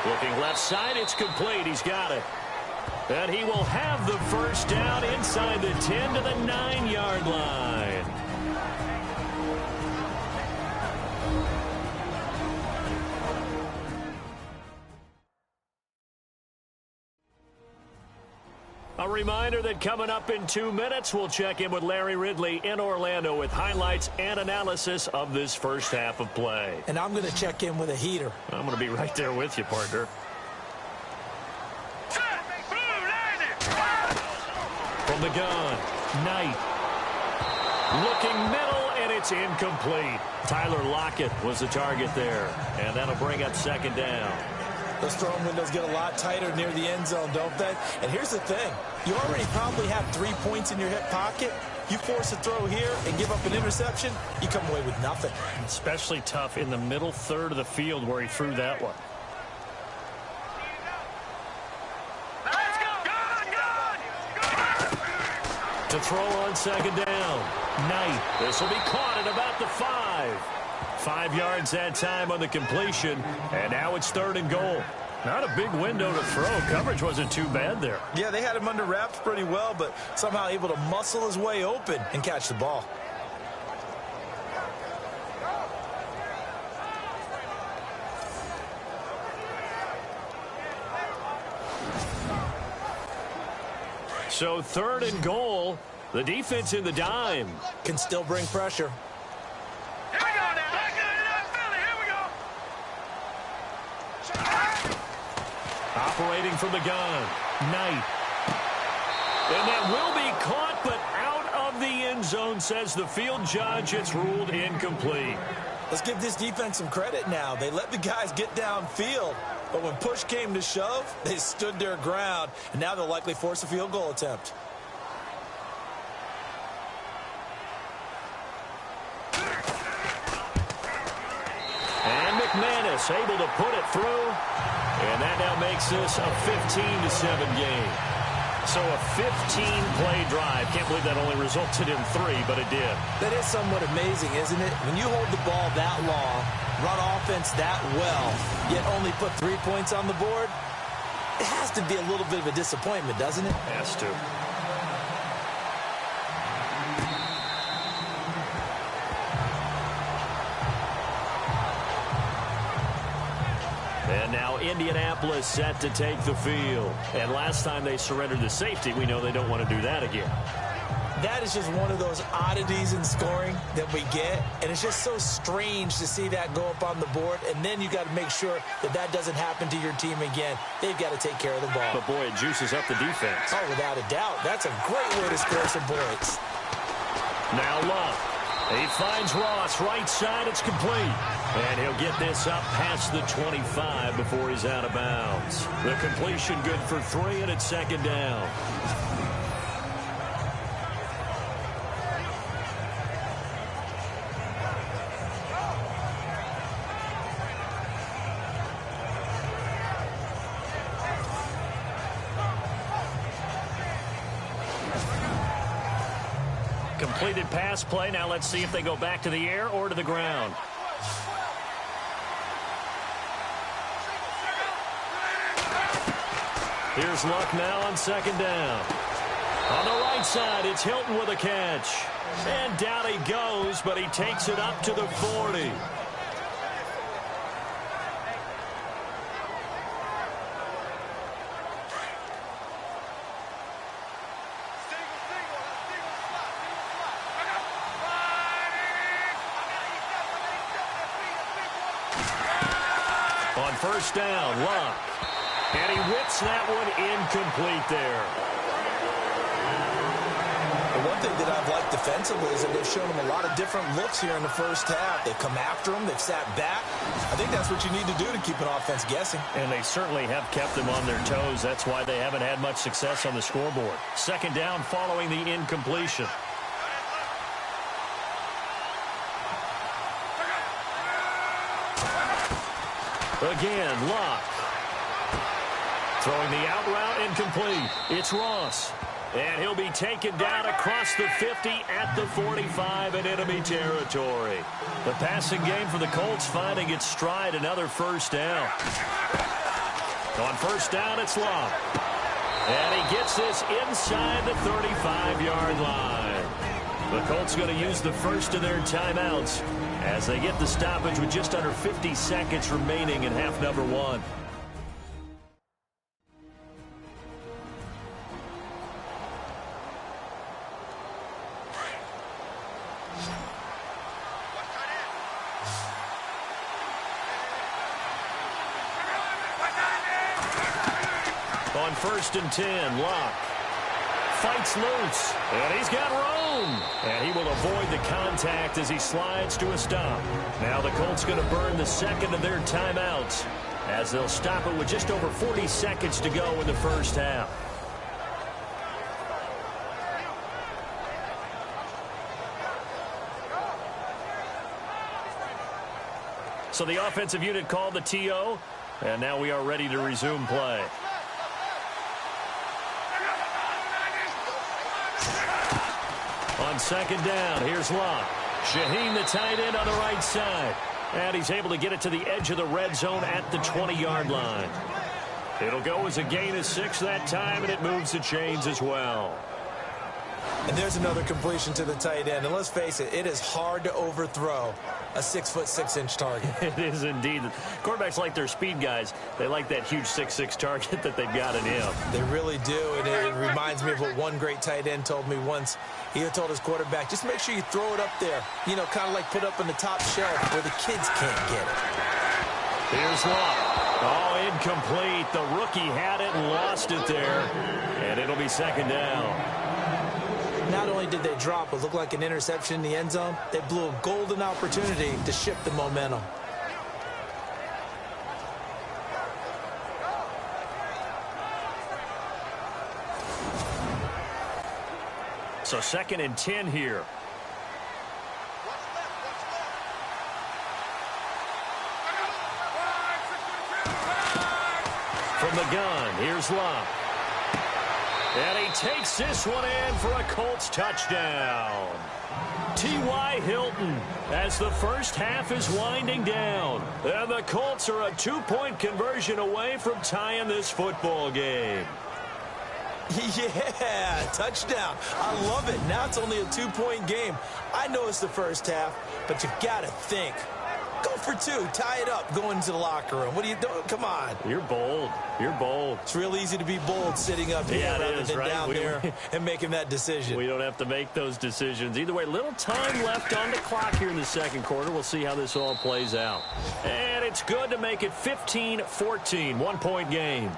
Looking left side, it's complete. He's got it. And he will have the first down inside the 10 to the 9-yard line. A reminder that coming up in 2 minutes, we'll check in with Larry Ridley in Orlando with highlights and analysis of this first half of play. And I'm going to check in with a heater. I'm going to be right there with you, partner. From the gun, Knight. Looking middle, and it's incomplete. Tyler Lockett was the target there, and that'll bring up second down. Those throwing windows get a lot tighter near the end zone, don't they? And here's the thing. You already probably have 3 points in your hip pocket. You force a throw here and give up an interception, you come away with nothing. Especially tough in the middle third of the field where he threw that one. To throw on second down. Knight. This will be caught at about the 5. 5 yards that time on the completion. And now it's 3rd and goal. Not a big window to throw. Coverage wasn't too bad there. Yeah, they had him under wraps pretty well, but somehow able to muscle his way open and catch the ball. So 3rd and goal. The defense in the dime. Can still bring pressure. Here we go now. Operating from the gun, Knight. And that will be caught, but out of the end zone, says the field judge. It's ruled incomplete. Let's give this defense some credit now. They let the guys get downfield, but when push came to shove, they stood their ground, and now they'll likely force a field goal attempt. And McManus able to put it through, and that now makes this a 15-7 game. So a 15-play drive. Can't believe that only resulted in 3, but it did. That is somewhat amazing, isn't it? When you hold the ball that long, run offense that well, yet only put 3 points on the board, it has to be a little bit of a disappointment, doesn't it? Has to. And now Indianapolis set to take the field. And last time they surrendered the safety, we know they don't want to do that again. That is just one of those oddities in scoring that we get. And it's just so strange to see that go up on the board. And then you got to make sure that that doesn't happen to your team again. They've got to take care of the ball. But, boy, it juices up the defense. Oh, without a doubt. That's a great way to score some points. Now Love. He finds Ross right side. It's complete. And he'll get this up past the 25 before he's out of bounds. The completion good for 3, and it's second down. Completed pass play. Now let's see if they go back to the air or to the ground. Here's Luck now on second down. On the right side, it's Hilton with a catch. And down he goes, but he takes it up to the 40. On first down, Luck. And he whips that one incomplete there. The one thing that I've liked defensively is that they've shown him a lot of different looks here in the first half. They've come after him. They've sat back. I think that's what you need to do to keep an offense guessing. And they certainly have kept them on their toes. That's why they haven't had much success on the scoreboard. Second down following the incompletion. Again, Luck. Throwing the out route incomplete. It's Ross. And he'll be taken down across the 50 at the 45 in enemy territory. The passing game for the Colts finding its stride. Another first down. On first down, it's Luck. And he gets this inside the 35-yard line. The Colts going to use the first of their timeouts as they get the stoppage with just under 50 seconds remaining in half number 1. On first and 10, Luck fights loose, and he's got room. And he will avoid the contact as he slides to a stop. Now the Colts going to burn the second of their timeouts as they'll stop it with just over 40 seconds to go in the first half. So the offensive unit called the TO, and now we are ready to resume play. On second down, here's Luck. Shaheen, the tight end, on the right side. And he's able to get it to the edge of the red zone at the 20-yard line. It'll go as a gain of 6 that time, and it moves the chains as well. And there's another completion to the tight end. And let's face it, it is hard to overthrow a 6'6" target. It is indeed. Quarterbacks like their speed guys. They like that huge 6'6" target that they've got in him. They really do, and it reminds me of what one great tight end told me once. He told his quarterback, just make sure you throw it up there. You know, kind of like put up on the top shelf where the kids can't get it. Here's Luck. Oh, incomplete. The rookie had it and lost it there. And it'll be second down. Not only did they drop what looked like an interception in the end zone, they blew a golden opportunity to shift the momentum. So 2nd and 10 here. From the gun, here's Luck. And he takes this one in for a Colts touchdown. T.Y. Hilton as the first half is winding down. And the Colts are a 2-point conversion away from tying this football game. Yeah, touchdown. I love it. Now it's only a 2-point game. I know it's the first half, but you got to think. Go for 2. Tie it up. Go into the locker room. What are you doing? Come on. You're bold. You're bold. It's real easy to be bold sitting up here rather than down there and making that decision. We don't have to make those decisions. Either way, little time left on the clock here in the second quarter. We'll see how this all plays out. And it's good to make it 15-14. 1-point game.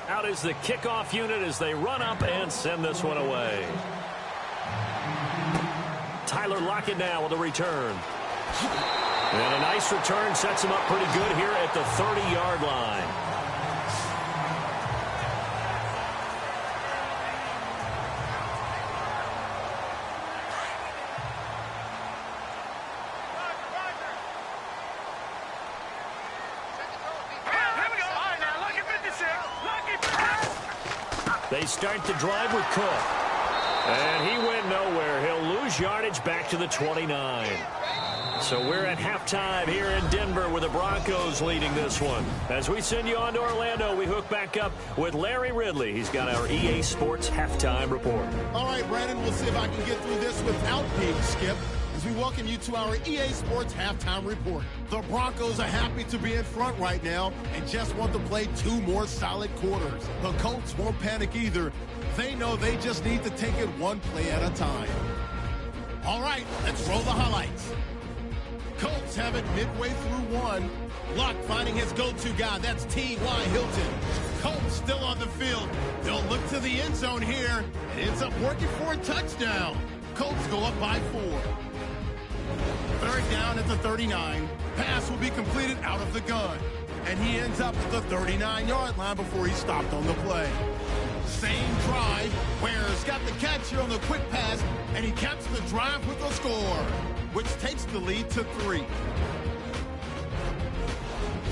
Out is the kickoff unit as they run up and send this one away. Tyler Lockett now with a return. And a nice return sets him up pretty good here at the 30-yard line. They start the drive with Cook. And he went nowhere. He'll lose yardage back to the 29. So we're at halftime here in Denver with the Broncos leading this one. As we send you on to Orlando, we hook back up with Larry Ridley. He's got our EA Sports halftime report. All right, Brandon, we'll see if I can get through this without being skipped as we welcome you to our EA Sports halftime report. The Broncos are happy to be in front right now and just want to play 2 more solid quarters. The Colts won't panic either. They know they just need to take it 1 play at a time. All right, let's roll the highlights. Colts have it midway through 1. Luck finding his go-to guy. That's T.Y. Hilton. Colts still on the field. They'll look to the end zone here. It ends up working for a touchdown. Colts go up by 4. 3rd down at the 39. Pass will be completed out of the gun. And he ends up at the 39-yard line before he stopped on the play. Same drive. Ware's got the catch here on the quick pass, and he caps the drive with a score, which takes the lead to 3.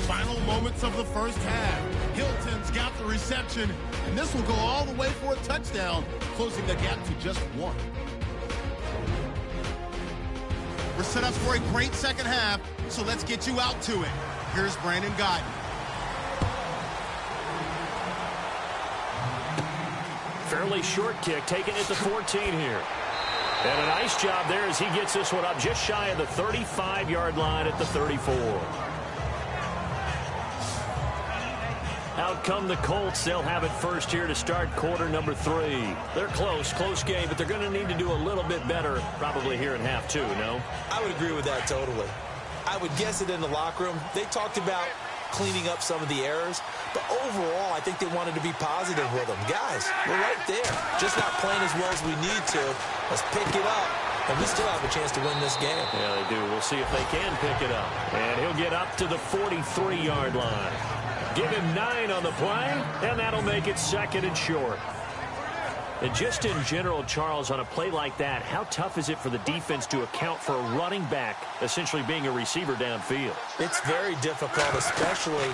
Final moments of the first half. Hilton's got the reception, and this will go all the way for a touchdown, closing the gap to just 1. We're set up for a great second half, so let's get you out to it. Here's Brandon Guyton. Fairly short kick, taken at the 14 here. And a nice job there as he gets this one up just shy of the 35-yard line at the 34. Out come the Colts. They'll have it first here to start quarter number 3. They're close game, but they're going to need to do a little bit better probably here in half 2, no? I would agree with that totally. I would guess it in the locker room. They talked about cleaning up some of the errors, but overall, I think they wanted to be positive with them. Guys, we're right there. Just not playing as well as we need to. Let's pick it up, and we still have a chance to win this game. Yeah, they do. We'll see if they can pick it up. And he'll get up to the 43-yard line. Give him 9 on the play, and that'll make it 2nd and short. And just in general, Charles, on a play like that, how tough is it for the defense to account for a running back essentially being a receiver downfield? It's very difficult, especially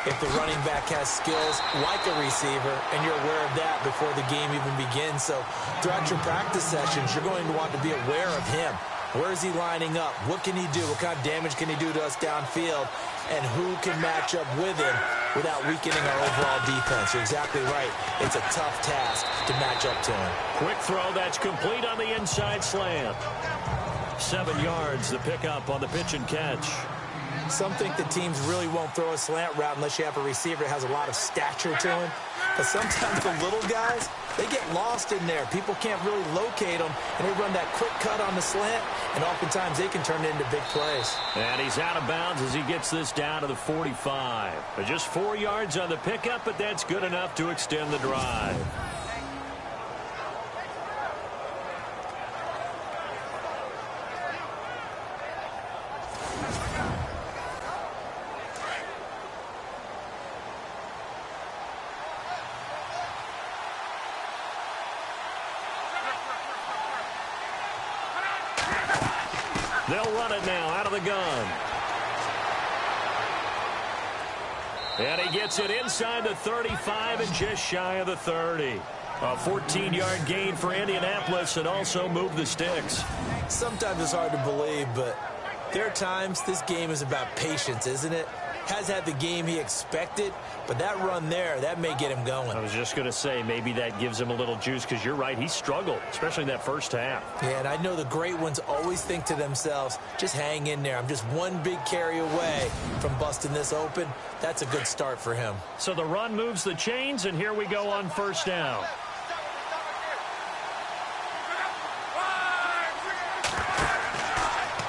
if the running back has skills like a receiver, and you're aware of that before the game even begins. So throughout your practice sessions, you're going to want to be aware of him. Where is he lining up? What can he do? What kind of damage can he do to us downfield? And who can match up with him without weakening our overall defense? You're exactly right. It's a tough task to match up to him. Quick throw that's complete on the inside slant. 7 yards, the pickup on the pitch and catch. Some think the teams really won't throw a slant route unless you have a receiver that has a lot of stature to him. But sometimes the little guys They get lost in there. People can't really locate them, and they run that quick cut on the slant, and oftentimes they can turn it into big plays. And he's out of bounds as he gets this down to the 45. Just 4 yards on the pickup, but that's good enough to extend the drive. They'll run it now out of the gun. And he gets it inside the 35 and just shy of the 30. A 14-yard gain for Indianapolis and also move the sticks. Sometimes it's hard to believe, but there are times this game is about patience, isn't it? Has had the game he expected, but that run there, that may get him going. I was just going to say, maybe that gives him a little juice, because you're right, he struggled, especially in that first half. Yeah, and I know the great ones always think to themselves, just hang in there. I'm just one big carry away from busting this open. That's a good start for him. So the run moves the chains, and here we go on first down.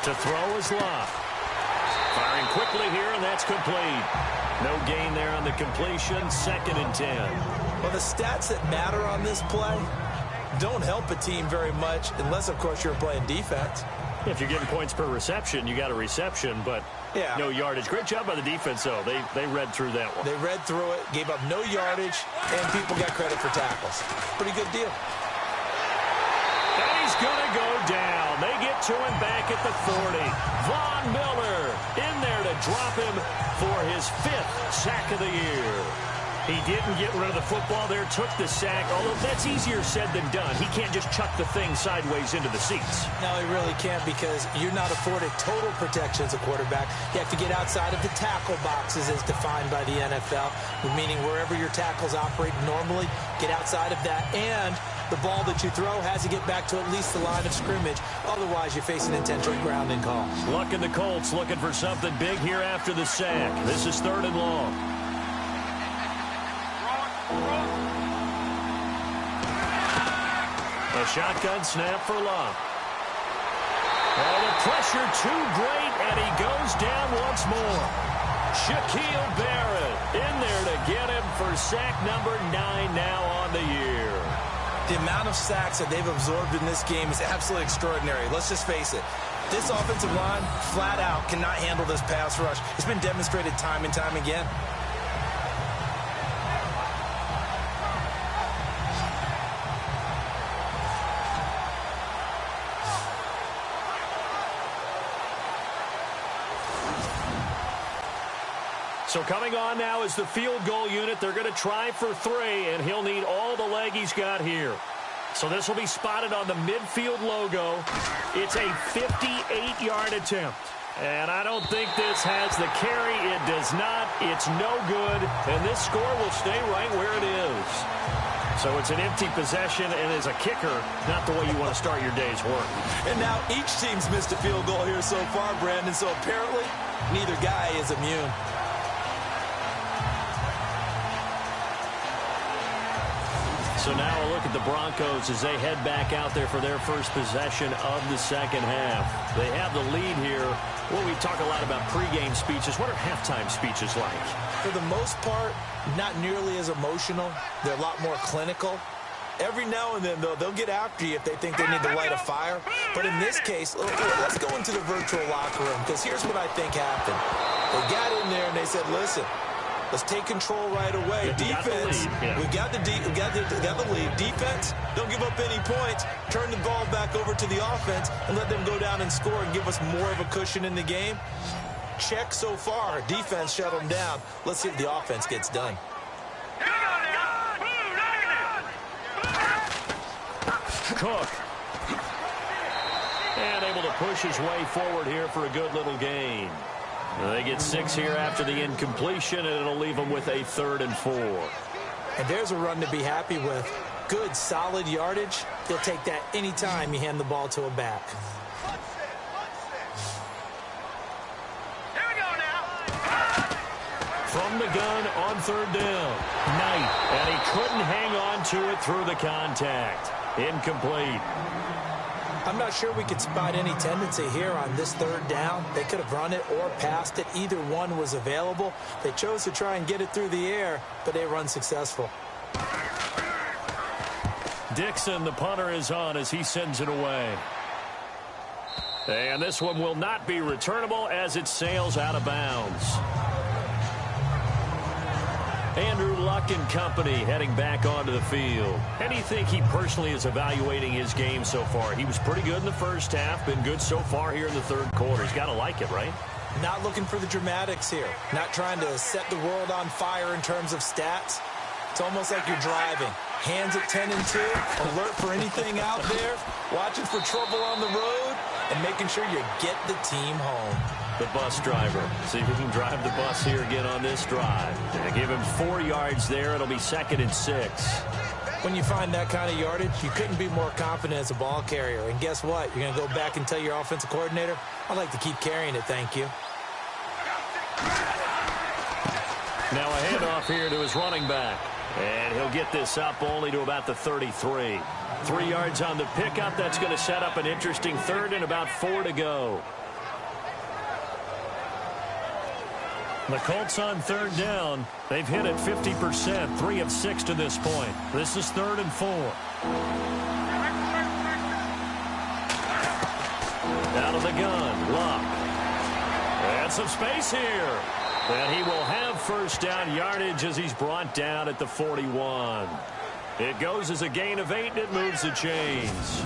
To throw is Love. Firing quickly here, and that's complete. No gain there on the completion. 2nd and 10. Well, the stats that matter on this play don't help a team very much unless, of course, you're playing defense. If you're getting points per reception, you got a reception, but no yardage. Great job by the defense, though. They read through that one. They read through it, gave up no yardage, and people got credit for tackles. Pretty good deal. And he's going to go down. They get to him back at the 40. Von Miller in there to drop him for his 5th sack of the year. He didn't get rid of the football there, took the sack, although that's easier said than done. He can't just chuck the thing sideways into the seats. No, he really can't, because you're not afforded total protection as a quarterback. You have to get outside of the tackle boxes as defined by the NFL, meaning wherever your tackles operate normally, get outside of that, and the ball that you throw has to get back to at least the line of scrimmage. Otherwise, you face an intentional grounding call. Luck in the Colts looking for something big here after the sack. This is 3rd and long. A shotgun snap for Love. Oh, the pressure too great, and he goes down once more. Shaquille Barrett in there to get him for sack number 9 now on the year. The amount of sacks that they've absorbed in this game is absolutely extraordinary. Let's just face it. This offensive line, flat out, cannot handle this pass rush. It's been demonstrated time and time again. So coming on now is the field goal unit. They're going to try for 3, and he'll need all the leg he's got here. So this will be spotted on the midfield logo. It's a 58-yard attempt. And I don't think this has the carry. It does not. It's no good. And this score will stay right where it is. So it's an empty possession, and as a kicker, not the way you want to start your day's work. And now each team's missed a field goal here so far, Brandon. So apparently, neither guy is immune. So now a look at the Broncos as they head back out there for their first possession of the second half. They have the lead here. Well, we talk a lot about pregame speeches. What are halftime speeches like? For the most part, not nearly as emotional. They're a lot more clinical. Every now and then, though, they'll get after you if they think they need to light a fire. But in this case, let's go into the virtual locker room, because here's what I think happened. They got in there and they said, listen, let's take control right away. Defense, we got the lead. Defense, don't give up any points. Turn the ball back over to the offense and let them go down and score and give us more of a cushion in the game. Check so far. Defense shut them down. Let's see if the offense gets done. Cook. And able to push his way forward here for a good little gain. They get 6 here after the incompletion, and it'll leave them with a 3rd and 4. And there's a run to be happy with. Good, solid yardage. He'll take that anytime you hand the ball to a back. From the gun on 3rd down. Knight, and he couldn't hang on to it through the contact. Incomplete. I'm not sure we could spot any tendency here on this 3rd down. They could have run it or passed it. Either one was available. They chose to try and get it through the air, but they were unsuccessful. Dixon, the punter, is on as he sends it away. And this one will not be returnable as it sails out of bounds. Andrew Luck and company heading back onto the field. How do you think he personally is evaluating his game so far? He was pretty good in the first half, been good so far here in the 3rd quarter. He's got to like it, right? Not looking for the dramatics here. Not trying to set the world on fire in terms of stats. It's almost like you're driving. Hands at 10 and 2, alert for anything out there, watching for trouble on the road, and making sure you get the team home. The bus driver. See if he can drive the bus here again on this drive. And give him 4 yards there. It'll be 2nd and 6. When you find that kind of yardage, you couldn't be more confident as a ball carrier. And guess what? You're going to go back and tell your offensive coordinator, I'd like to keep carrying it, thank you. Now a handoff here to his running back. And he'll get this up only to about the 33. 3 yards on the pickup. That's going to set up an interesting 3rd and about 4 to go. The Colts on 3rd down. They've hit it 50%, 3 of 6 to this point. This is 3rd and 4. Out of the gun, Luck. And some space here. And he will have 1st down yardage as he's brought down at the 41. It goes as a gain of 8, and it moves the chains.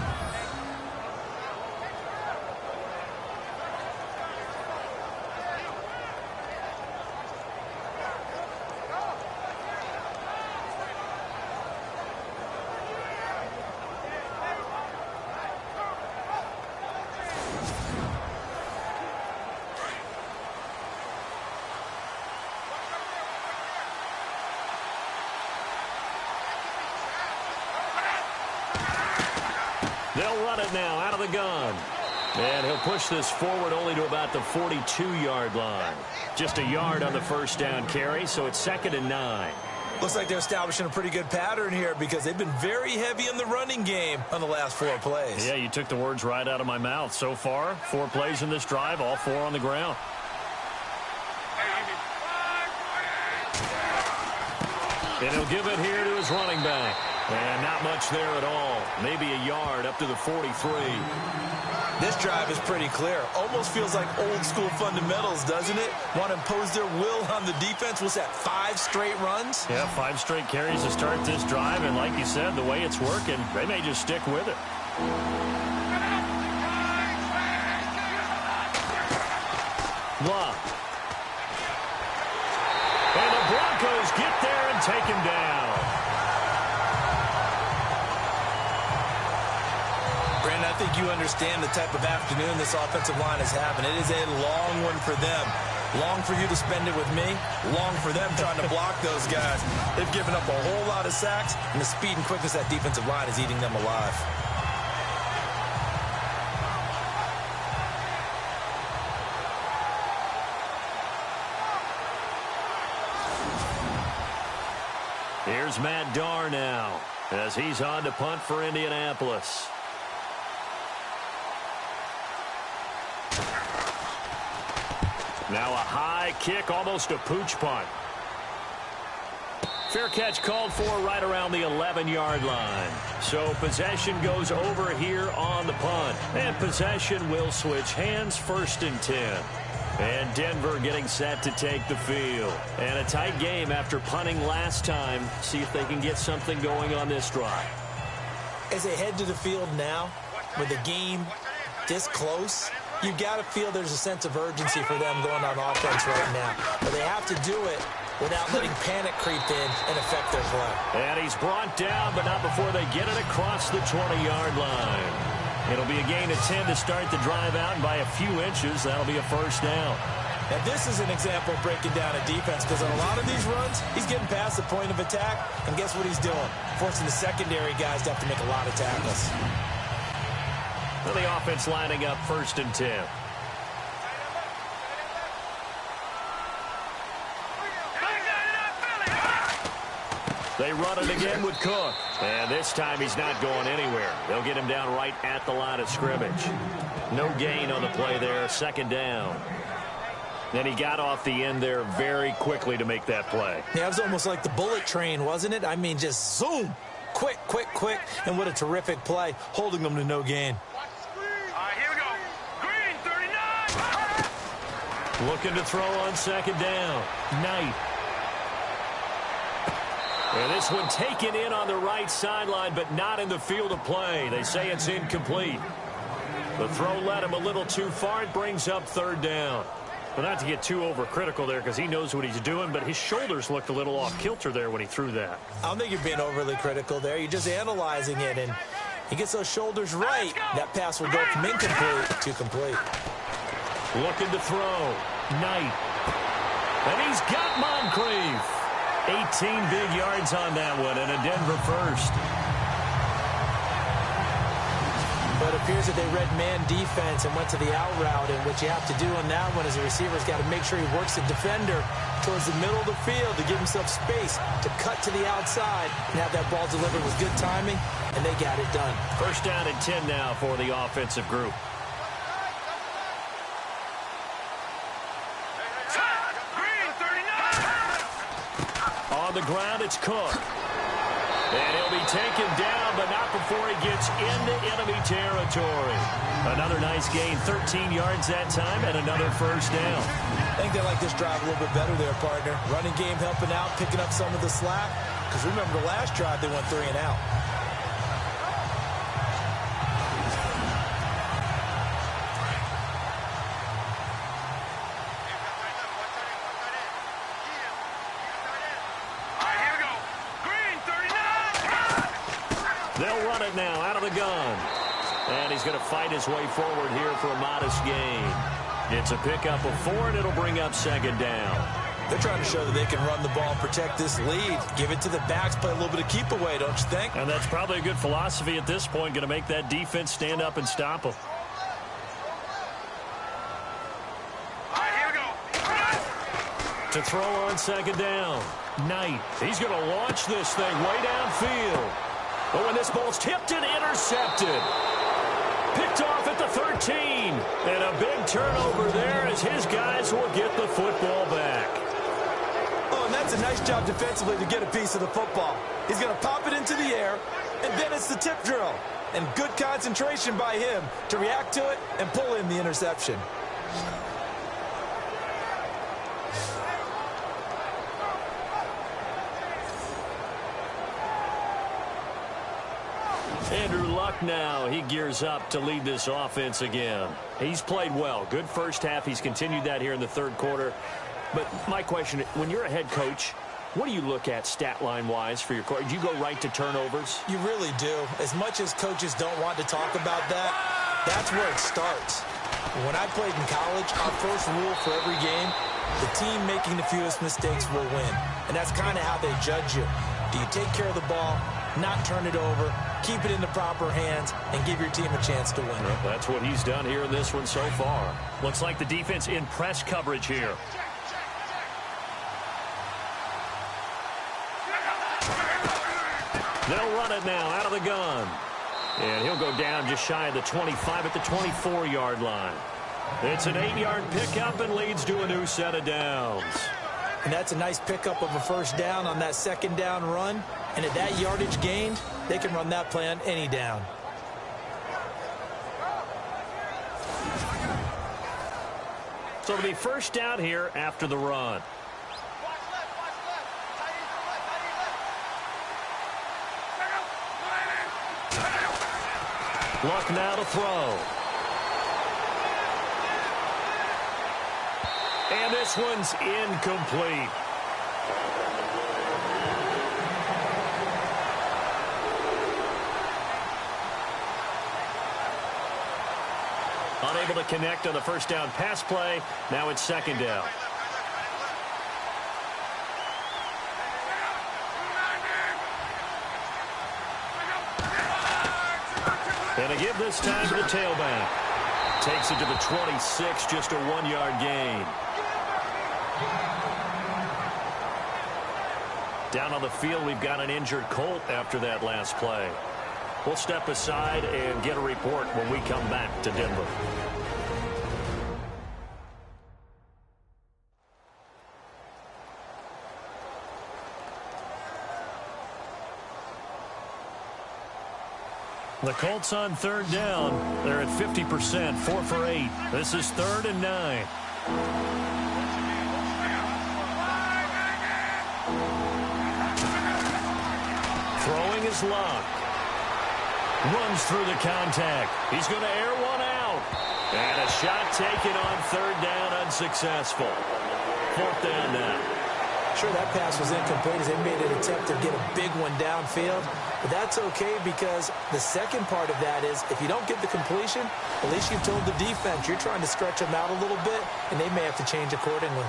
They'll run it now out of the gun. And he'll push this forward only to about the 42-yard line. Just a yard on the 1st down carry, so it's 2nd and 9. Looks like they're establishing a pretty good pattern here because they've been very heavy in the running game on the last 4 plays. Yeah, you took the words right out of my mouth. So far, 4 plays in this drive, all 4 on the ground. And he'll give it here to his running back. And not much there at all. Maybe a yard up to the 43. This drive is pretty clear. Almost feels like old school fundamentals, doesn't it? Want to impose their will on the defense. Was that 5 straight runs? Yeah, 5 straight carries to start this drive. And like you said, the way it's working, they may just stick with it. Luck. And the Broncos get there and take him down. Brandon, I think you understand the type of afternoon this offensive line is having. It is a long one for them. Long for you to spend it with me. Long for them trying to block those guys. They've given up a whole lot of sacks, and the speed and quickness of that defensive line is eating them alive. Here's Matt Darr now as he's on to punt for Indianapolis. Now a high kick, almost a pooch punt. Fair catch called for right around the 11-yard line. So possession goes over here on the punt. And possession will switch hands, 1st and 10. And Denver getting set to take the field. And a tight game after punting last time. See if they can get something going on this drive. As they head to the field now, with the game this close, you've got to feel there's a sense of urgency for them going on offense right now. But they have to do it without letting panic creep in and affect their play. And he's brought down, but not before they get it across the 20-yard line. It'll be a gain of 10 to start the drive out, and by a few inches, that'll be a 1st down. And this is an example of breaking down a defense, because on a lot of these runs, he's getting past the point of attack, and guess what he's doing? Forcing the secondary guys to have to make a lot of tackles. Well, the offense lining up 1st and 10. They run it again with Cook. And this time he's not going anywhere. They'll get him down right at the line of scrimmage. No gain on the play there. Second down. Then he got off the end there very quickly to make that play. Yeah, it was almost like the bullet train, wasn't it? I mean, just zoom. Quick, quick, quick. And what a terrific play, holding them to no gain. All right, here we go. Green, 39. Looking to throw on second down. Knight. And this one taken in on the right sideline, but not in the field of play. They say it's incomplete. The throw led him a little too far. It brings up third down. But not to get too overcritical there because he knows what he's doing, but his shoulders looked a little off kilter there when he threw that. I don't think you're being overly critical there. You're just analyzing it, and he gets those shoulders right. That pass will go from incomplete to complete. Looking to throw. Knight. And he's got Moncrief. 18 big yards on that one, and a Denver first. But it appears that they read man defense and went to the out route, and what you have to do on that one is the receiver's got to make sure he works the defender towards the middle of the field to give himself space to cut to the outside and have that ball delivered with good timing, and they got it done. First down and 10 now for the offensive group. On the ground, it's Cook. And he'll be taken down, but not before he gets into enemy territory. Another nice gain, 13 yards that time, and another first down. I think they like this drive a little bit better there, partner. Running game helping out, picking up some of the slack. Because remember the last drive, they went 3 and out. They'll run it now out of the gun. And he's going to fight his way forward here for a modest gain. It's a pickup of 4, and it'll bring up second down. They're trying to show that they can run the ball, protect this lead. Give it to the backs, play a little bit of keep away, don't you think? And that's probably a good philosophy at this point, going to make that defense stand up and stop them. All right, here we go. To throw on second down. Knight. He's going to launch this thing way downfield. But when this ball's tipped and intercepted. Picked off at the 13. And a big turnover there as his guys will get the football back. Oh, and that's a nice job defensively to get a piece of the football. He's going to pop it into the air, and then it's the tip drill. And good concentration by him to react to it and pull in the interception. Andrew Luck now, he gears up to lead this offense again. He's played well. Good first half. He's continued that here in the third quarter. But my question, when you're a head coach, what do you look at stat line-wise for your coach? Do you go right to turnovers? You really do. As much as coaches don't want to talk about that, that's where it starts. When I played in college, our first rule for every game, the team making the fewest mistakes will win. And that's kind of how they judge you. Do you take care of the ball, not turn it over, keep it in the proper hands, and give your team a chance to win? Well, that's what he's done here in this one so far. Looks like the defense in press coverage here. They'll run it now out of the gun. And he'll go down just shy of the 25 at the 24-yard line. It's an 8-yard pickup and leads to a new set of downs. And that's a nice pickup of a first down on that second down run. And at that yardage gained, they can run that play on any down. So it'll be first down here after the run. Luck now to throw. And this one's incomplete. Unable to connect on the first down pass play. Now it's second down. And a give this time to the tailback. Takes it to the 26, just a 1-yard gain. Down on the field, we've got an injured Colt after that last play. We'll step aside and get a report when we come back to Denver. The Colts on third down. They're at 50%, 4 for 8. This is 3rd and 9. Throwing his luck. Runs through the contact. He's going to air one out. And a shot taken on 3rd down, unsuccessful. 4th down now. Sure, that pass was incomplete as they made an attempt to get a big one downfield. But that's okay because the second part of that is if you don't get the completion, at least you've told the defense you're trying to stretch them out a little bit, and they may have to change accordingly.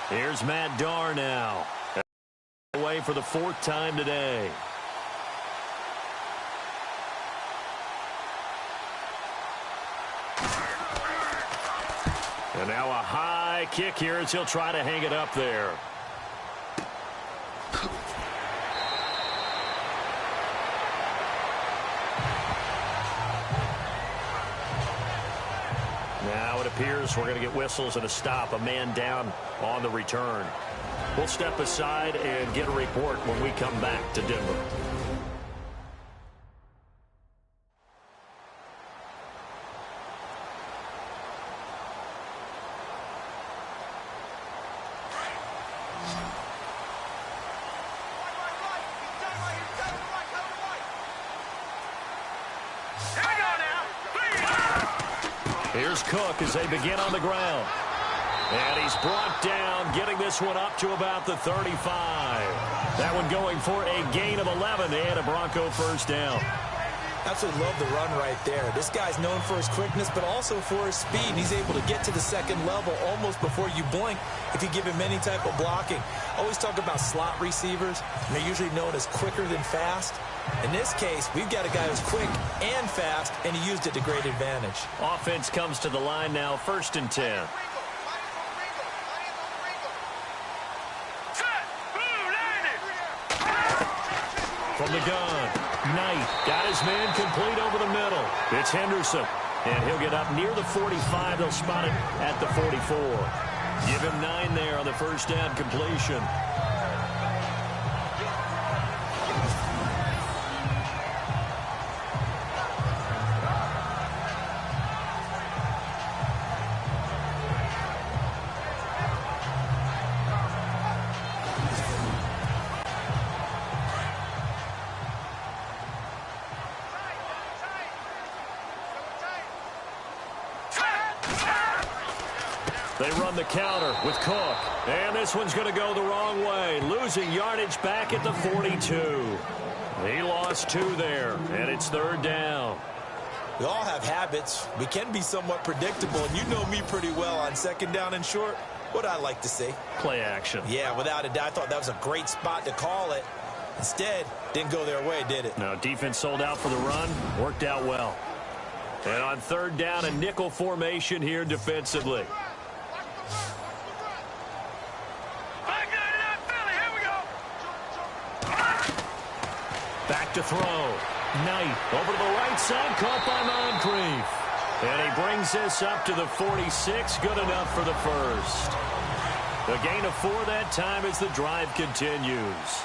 Here's Matt Darr now. Away for the 4th time today. And now a high kick here as he'll try to hang it up there. Now it appears we're going to get whistles and a stop. A man down on the return. We'll step aside and get a report when we come back to Denver. Here's Cook as they begin on the ground. And he's brought down, getting this one up to about the 35. That one going for a gain of 11 and a Bronco first down. Absolutely love the run right there. This guy's known for his quickness, but also for his speed. He's able to get to the second level almost before you blink if you give him any type of blocking. Always talk about slot receivers. And they're usually known as quicker than fast. In this case, we've got a guy who's quick and fast, and he used it to great advantage. Offense comes to the line now, 1st and 10. From the gun, Knight got his man complete over the middle. It's Henderson, and he'll get up near the 45. They'll spot it at the 44. Give him 9 there on the first down completion. They run the counter with Cook. And this one's going to go the wrong way. Losing yardage back at the 42. He lost 2 there, and it's 3rd down. We all have habits. We can be somewhat predictable, and you know me pretty well on 2nd down and short. What I like to see. Play action. Yeah, without a doubt. I thought that was a great spot to call it. Instead, didn't go their way, did it? No, defense sold out for the run. Worked out well. And on 3rd down, a nickel formation here defensively. Back to throw. Knight over to the right side, caught by Moncrief. And he brings this up to the 46, good enough for the first. The gain of 4 that time as the drive continues.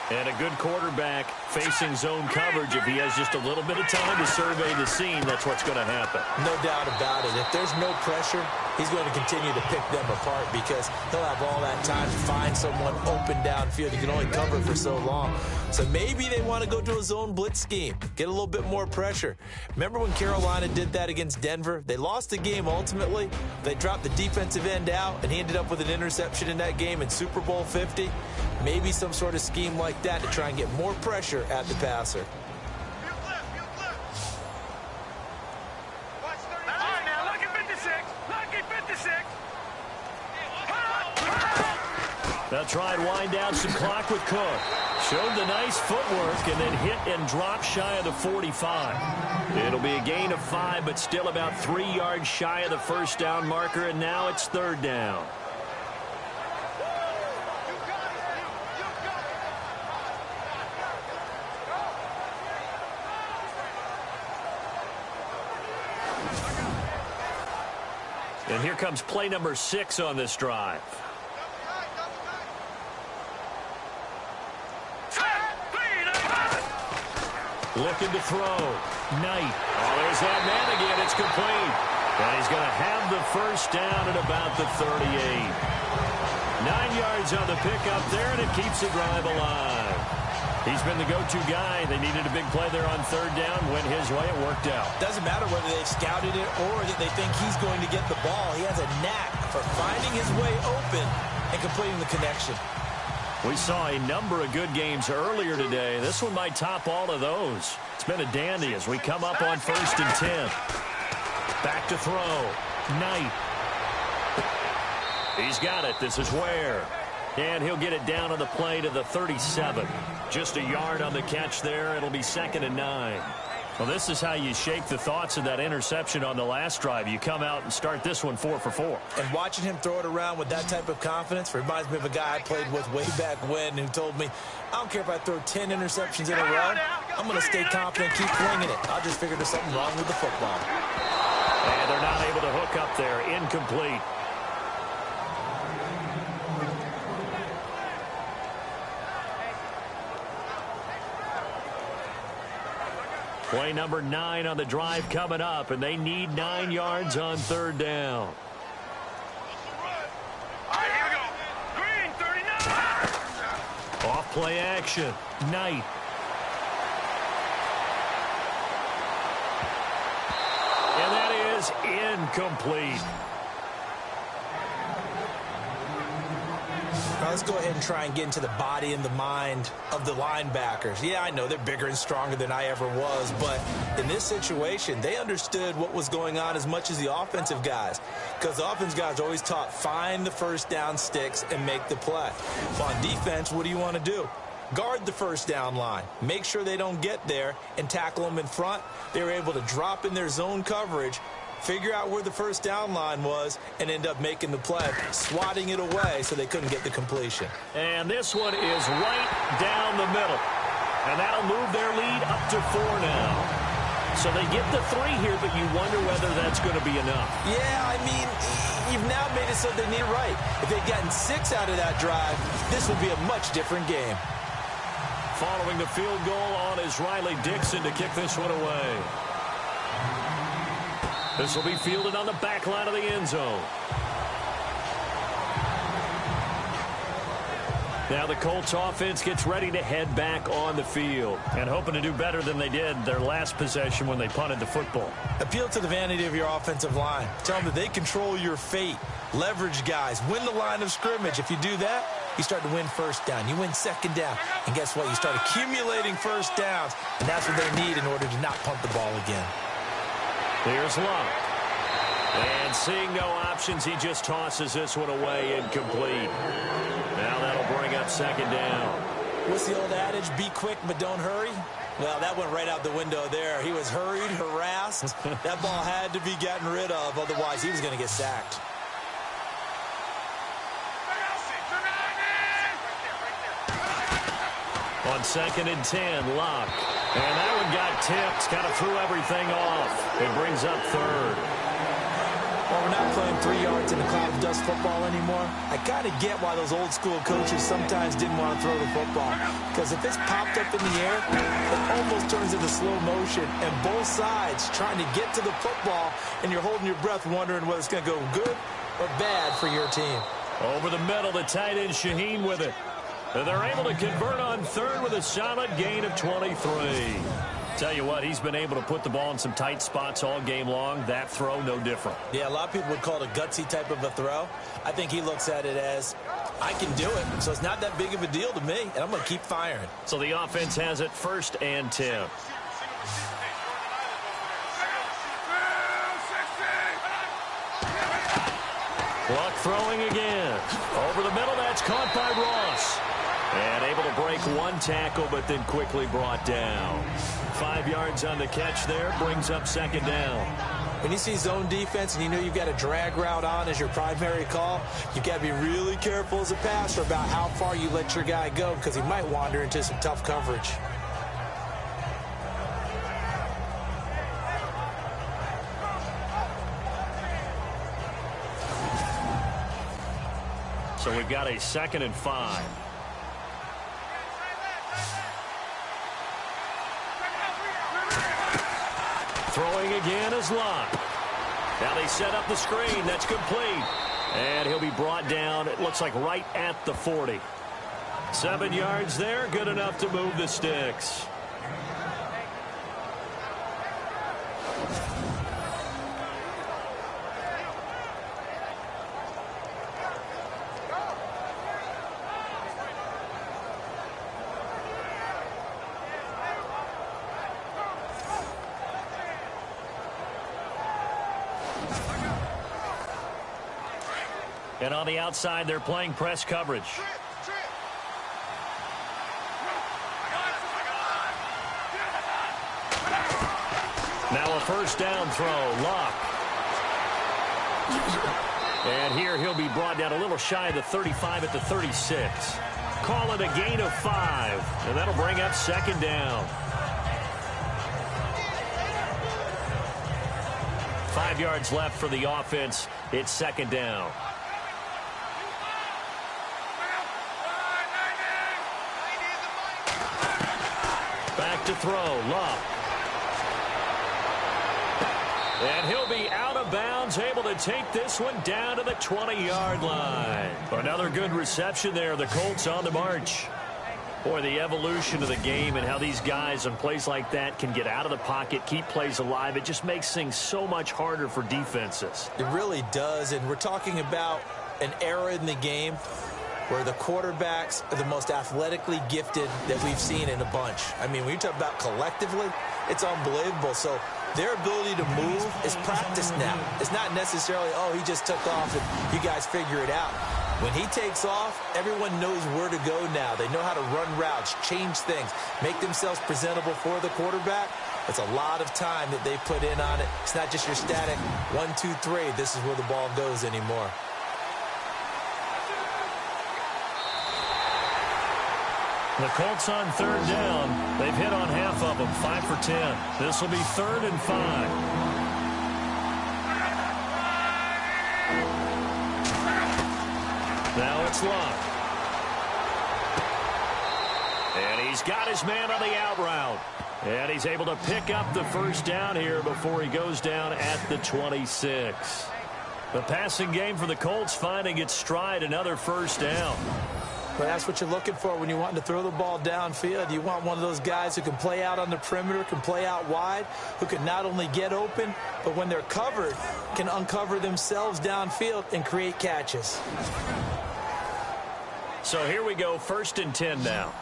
And a good quarterback facing zone coverage. If he has just a little bit of time to survey the scene, that's what's going to happen. No doubt about it. If there's no pressure, he's going to continue to pick them apart because he'll have all that time to find someone open downfield. He can only cover for so long. So maybe they want to go to a zone blitz scheme, get a little bit more pressure. Remember when Carolina did that against Denver? They lost the game ultimately. They dropped the defensive end out, and he ended up with an interception in that game in Super Bowl 50. Maybe some sort of scheme like that to try and get more pressure at the passer. They'll try and wind down some clock with Cook. Showed the nice footwork and then hit and dropped shy of the 45. It'll be a gain of 5, but still about 3 yards shy of the first down marker, and now it's 3rd down. And here comes play number 6 on this drive. Looking to throw. Knight. Oh, there's that man again. It's complete. And he's going to have the first down at about the 38. 9 yards on the pickup there, and it keeps the drive alive. He's been the go-to guy. They needed a big play there on 3rd down. Went his way. It worked out. Doesn't matter whether they've scouted it or that they think he's going to get the ball. He has a knack for finding his way open and completing the connection. We saw a number of good games earlier today. This one might top all of those. It's been a dandy as we come up on 1st and 10. Back to throw. Knight. He's got it. This is Ware. And he'll get it down on the play to the 37. Just a yard on the catch there. It'll be 2nd and 9. Well, this is how you shake the thoughts of that interception on the last drive. You come out and start this one 4 for 4. And watching him throw it around with that type of confidence reminds me of a guy I played with way back when who told me, I don't care if I throw 10 interceptions in a row. I'm going to stay confident, keep flinging it. I'll just figure there's something wrong with the football. And they're not able to hook up there. Incomplete. Play number 9 on the drive coming up, and they need 9 yards on 3rd down. All right, here we go. Green, 39. Off play action. Knight. And that is incomplete. Now let's go ahead and try and get into the body and the mind of the linebackers. Yeah, I know they're bigger and stronger than I ever was, but in this situation, they understood what was going on as much as the offensive guys, because the offensive guys are always taught, find the first down sticks and make the play. Well, on defense, what do you want to do? Guard the first down line. Make sure they don't get there and tackle them in front. They were able to drop in their zone coverage, figure out where the first down line was, and end up making the play, swatting it away so they couldn't get the completion. And this one is right down the middle. And that'll move their lead up to 4 now. So they get the 3 here, but you wonder whether that's going to be enough. Yeah, I mean, you've now made it so they need it right. If they'd gotten 6 out of that drive, this would be a much different game. Following the field goal on is Riley Dixon to kick this one away. This will be fielded on the back line of the end zone. Now the Colts offense gets ready to head back on the field and hoping to do better than they did their last possession when they punted the football. Appeal to the vanity of your offensive line. Tell them that they control your fate. Leverage guys. Win the line of scrimmage. If you do that, you start to win first down. You win second down. And guess what? You start accumulating first downs. And that's what they need in order to not punt the ball again. Here's Luck. And seeing no options, he just tosses this one away incomplete. Now that'll bring up 2nd down. What's the old adage? Be quick, but don't hurry? Well, that went right out the window there. He was hurried, harassed. That ball had to be gotten rid of. Otherwise, he was going to get sacked. On 2nd and 10, Luck. And that one got tipped, kind of threw everything off. It brings up 3rd. Well, we're not playing 3 yards in the cloud of dust football anymore. I kind of get why those old school coaches sometimes didn't want to throw the football. Because if it's popped up in the air, it almost turns into slow motion. And both sides trying to get to the football, and you're holding your breath wondering whether it's going to go good or bad for your team. Over the middle, the tight end Shaheen with it. And they're able to convert on 3rd with a solid gain of 23. Tell you what, he's been able to put the ball in some tight spots all game long. That throw, no different. Yeah, a lot of people would call it a gutsy type of a throw. I think he looks at it as, I can do it, so it's not that big of a deal to me, and I'm going to keep firing. So the offense has it 1st and 10. Luck throwing again. Over the middle, that's caught by Ross. And able to break one tackle, but then quickly brought down. 5 yards on the catch there, brings up second down. When you see zone defense and you know you've got a drag route on as your primary call, you've got to be really careful as a passer about how far you let your guy go because he might wander into some tough coverage. So we've got a 2nd and 5. Throwing again is Locke. Now they set up the screen. That's complete. And he'll be brought down, it looks like right at the 40. 7 yards there, good enough to move the sticks. And on the outside, they're playing press coverage. Now a first down throw, Locke. And here he'll be brought down a little shy of the 35 at the 36. Call it a gain of 5, and that'll bring up second down. 5 yards left for the offense. It's second down. Back to throw, Locke. And he'll be out of bounds, able to take this one down to the 20-yard line. Another good reception there. The Colts on the march. Boy, the evolution of the game and how these guys on plays like that can get out of the pocket, keep plays alive. It just makes things so much harder for defenses. It really does, and we're talking about an era in the game where the quarterbacks are the most athletically gifted that we've seen in a bunch. I mean, when you talk about collectively, it's unbelievable. So their ability to move is practiced now. It's not necessarily, oh, he just took off and you guys figure it out. When he takes off, everyone knows where to go now. They know how to run routes, change things, make themselves presentable for the quarterback. It's a lot of time that they put in on it. It's not just your static 1, 2, 3. This is where the ball goes anymore. The Colts on third down. They've hit on half of them, 5 for 10. This will be 3rd and 5. Now it's Locke. And he's got his man on the out route. And he's able to pick up the first down here before he goes down at the 26. The passing game for the Colts finding its stride, another first down. Well, that's what you're looking for when you're wanting to throw the ball downfield. You want one of those guys who can play out on the perimeter, can play out wide, who can not only get open, but when they're covered, can uncover themselves downfield and create catches. So here we go, 1st and 10 now.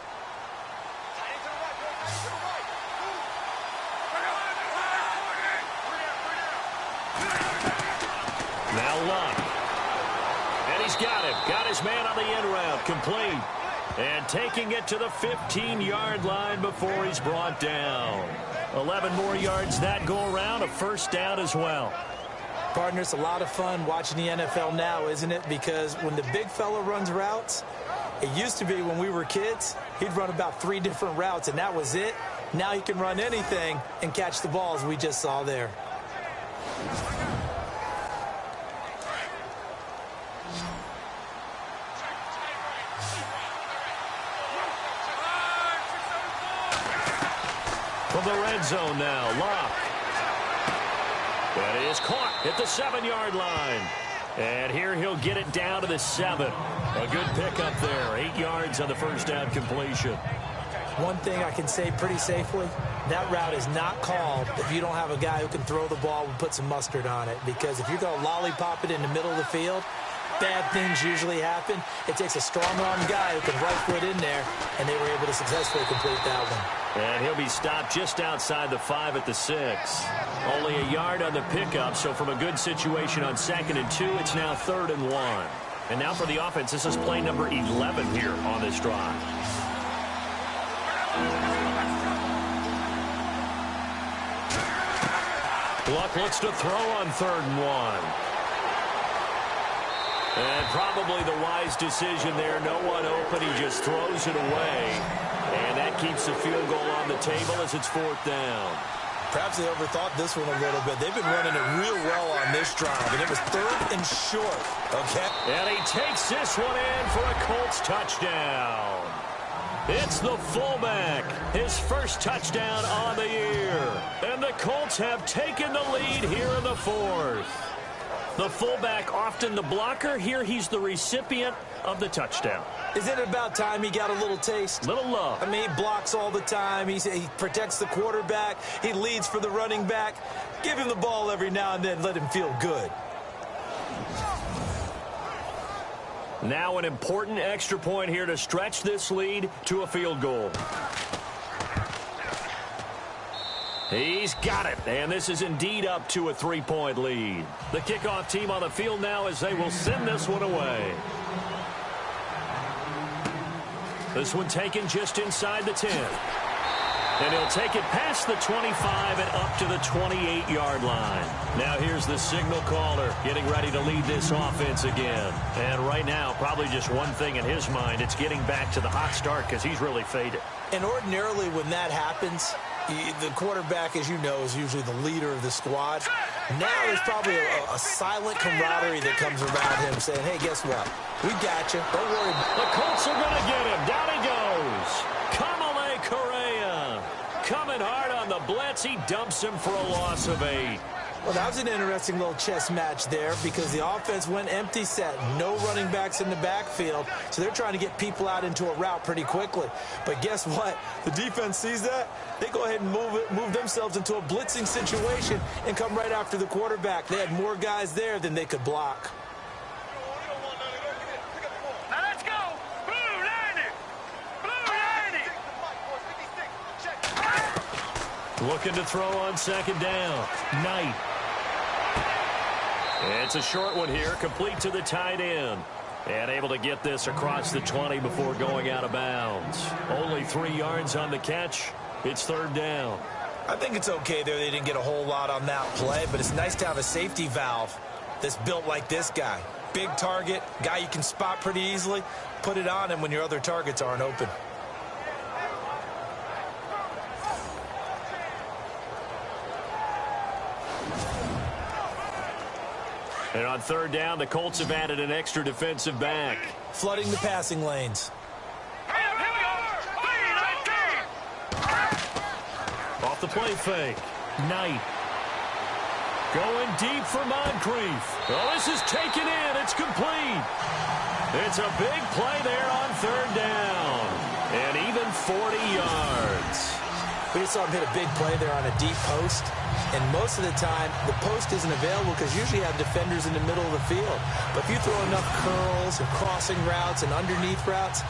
Now Locke. And he's got him. Got his man on the end route. Complete. And taking it to the 15-yard line before he's brought down. 11 more yards that go around. A first down as well. Partner, it's a lot of fun watching the NFL now, isn't it? Because when the big fella runs routes, it used to be when we were kids, he'd run about 3 different routes, and that was it. Now he can run anything and catch the balls we just saw there. From the red zone now, Locke. That is caught at the 7-yard line. And here he'll get it down to the 7. A good pickup there. 8 yards on the first down completion. One thing I can say pretty safely, that route is not called if you don't have a guy who can throw the ball and put some mustard on it. Because if you're going to lollipop it in the middle of the field, bad things usually happen. It takes a strong-arm guy who can right foot in there, and they were able to successfully complete that one. And he'll be stopped just outside the 5 at the 6. Only a yard on the pickup, so from a good situation on 2nd and 2, it's now 3rd and 1. And now for the offense, this is play number 11 here on this drive. Luck looks to throw on 3rd and 1. And probably the wise decision there. No one open. He just throws it away. And that keeps the field goal on the table as it's 4th down. Perhaps they overthought this one a little bit. They've been running it real well on this drive, and it was 3rd and short. Okay. And he takes this one in for a Colts touchdown. It's the fullback, his first touchdown on the year. And the Colts have taken the lead here in the 4th. The fullback often the blocker. Here he's the recipient of the touchdown. Isn't it about time he got a little taste? Little love. I mean, he blocks all the time. He protects the quarterback. He leads for the running back. Give him the ball every now and then. Let him feel good. Now an important extra point here to stretch this lead to a field goal. He's got it, and this is indeed up to a 3-point lead. The kickoff team on the field now as they will send this one away. This one taken just inside the 10. And he'll take it past the 25 and up to the 28-yard line. Now here's the signal caller getting ready to lead this offense again. And right now, probably just one thing in his mind. It's getting back to the hot start because he's really faded. And ordinarily when that happens, the quarterback, as you know, is usually the leader of the squad. Now there's probably a silent camaraderie that comes around him saying, hey, guess what? We got you. Don't worry about it. The Colts are going to get him. Down he goes. Kamale Correa coming hard on the blitz. He dumps him for a loss of 8. Well, that was an interesting little chess match there because the offense went empty set. No running backs in the backfield, so they're trying to get people out into a route pretty quickly. But guess what? The defense sees that. They go ahead and move themselves into a blitzing situation and come right after the quarterback. They had more guys there than they could block. Now let's go. Blue, land it. Blue, land it. Looking to throw on 2nd down. Knight. It's a short one here, complete to the tight end. And able to get this across the 20 before going out of bounds. Only 3 yards on the catch. It's 3rd down. I think it's okay there. They didn't get a whole lot on that play, but it's nice to have a safety valve that's built like this guy. Big target, guy you can spot pretty easily. Put it on him when your other targets aren't open. And on 3rd down, the Colts have added an extra defensive back. Flooding the passing lanes. Here we go. Off the play fake. Knight. Going deep for Moncrief. Oh, this is taken in. It's complete. It's a big play there on 3rd down. And even 40 yards. We just saw him hit a big play there on a deep post. And most of the time, the post isn't available because usually you have defenders in the middle of the field. But if you throw enough curls and crossing routes and underneath routes,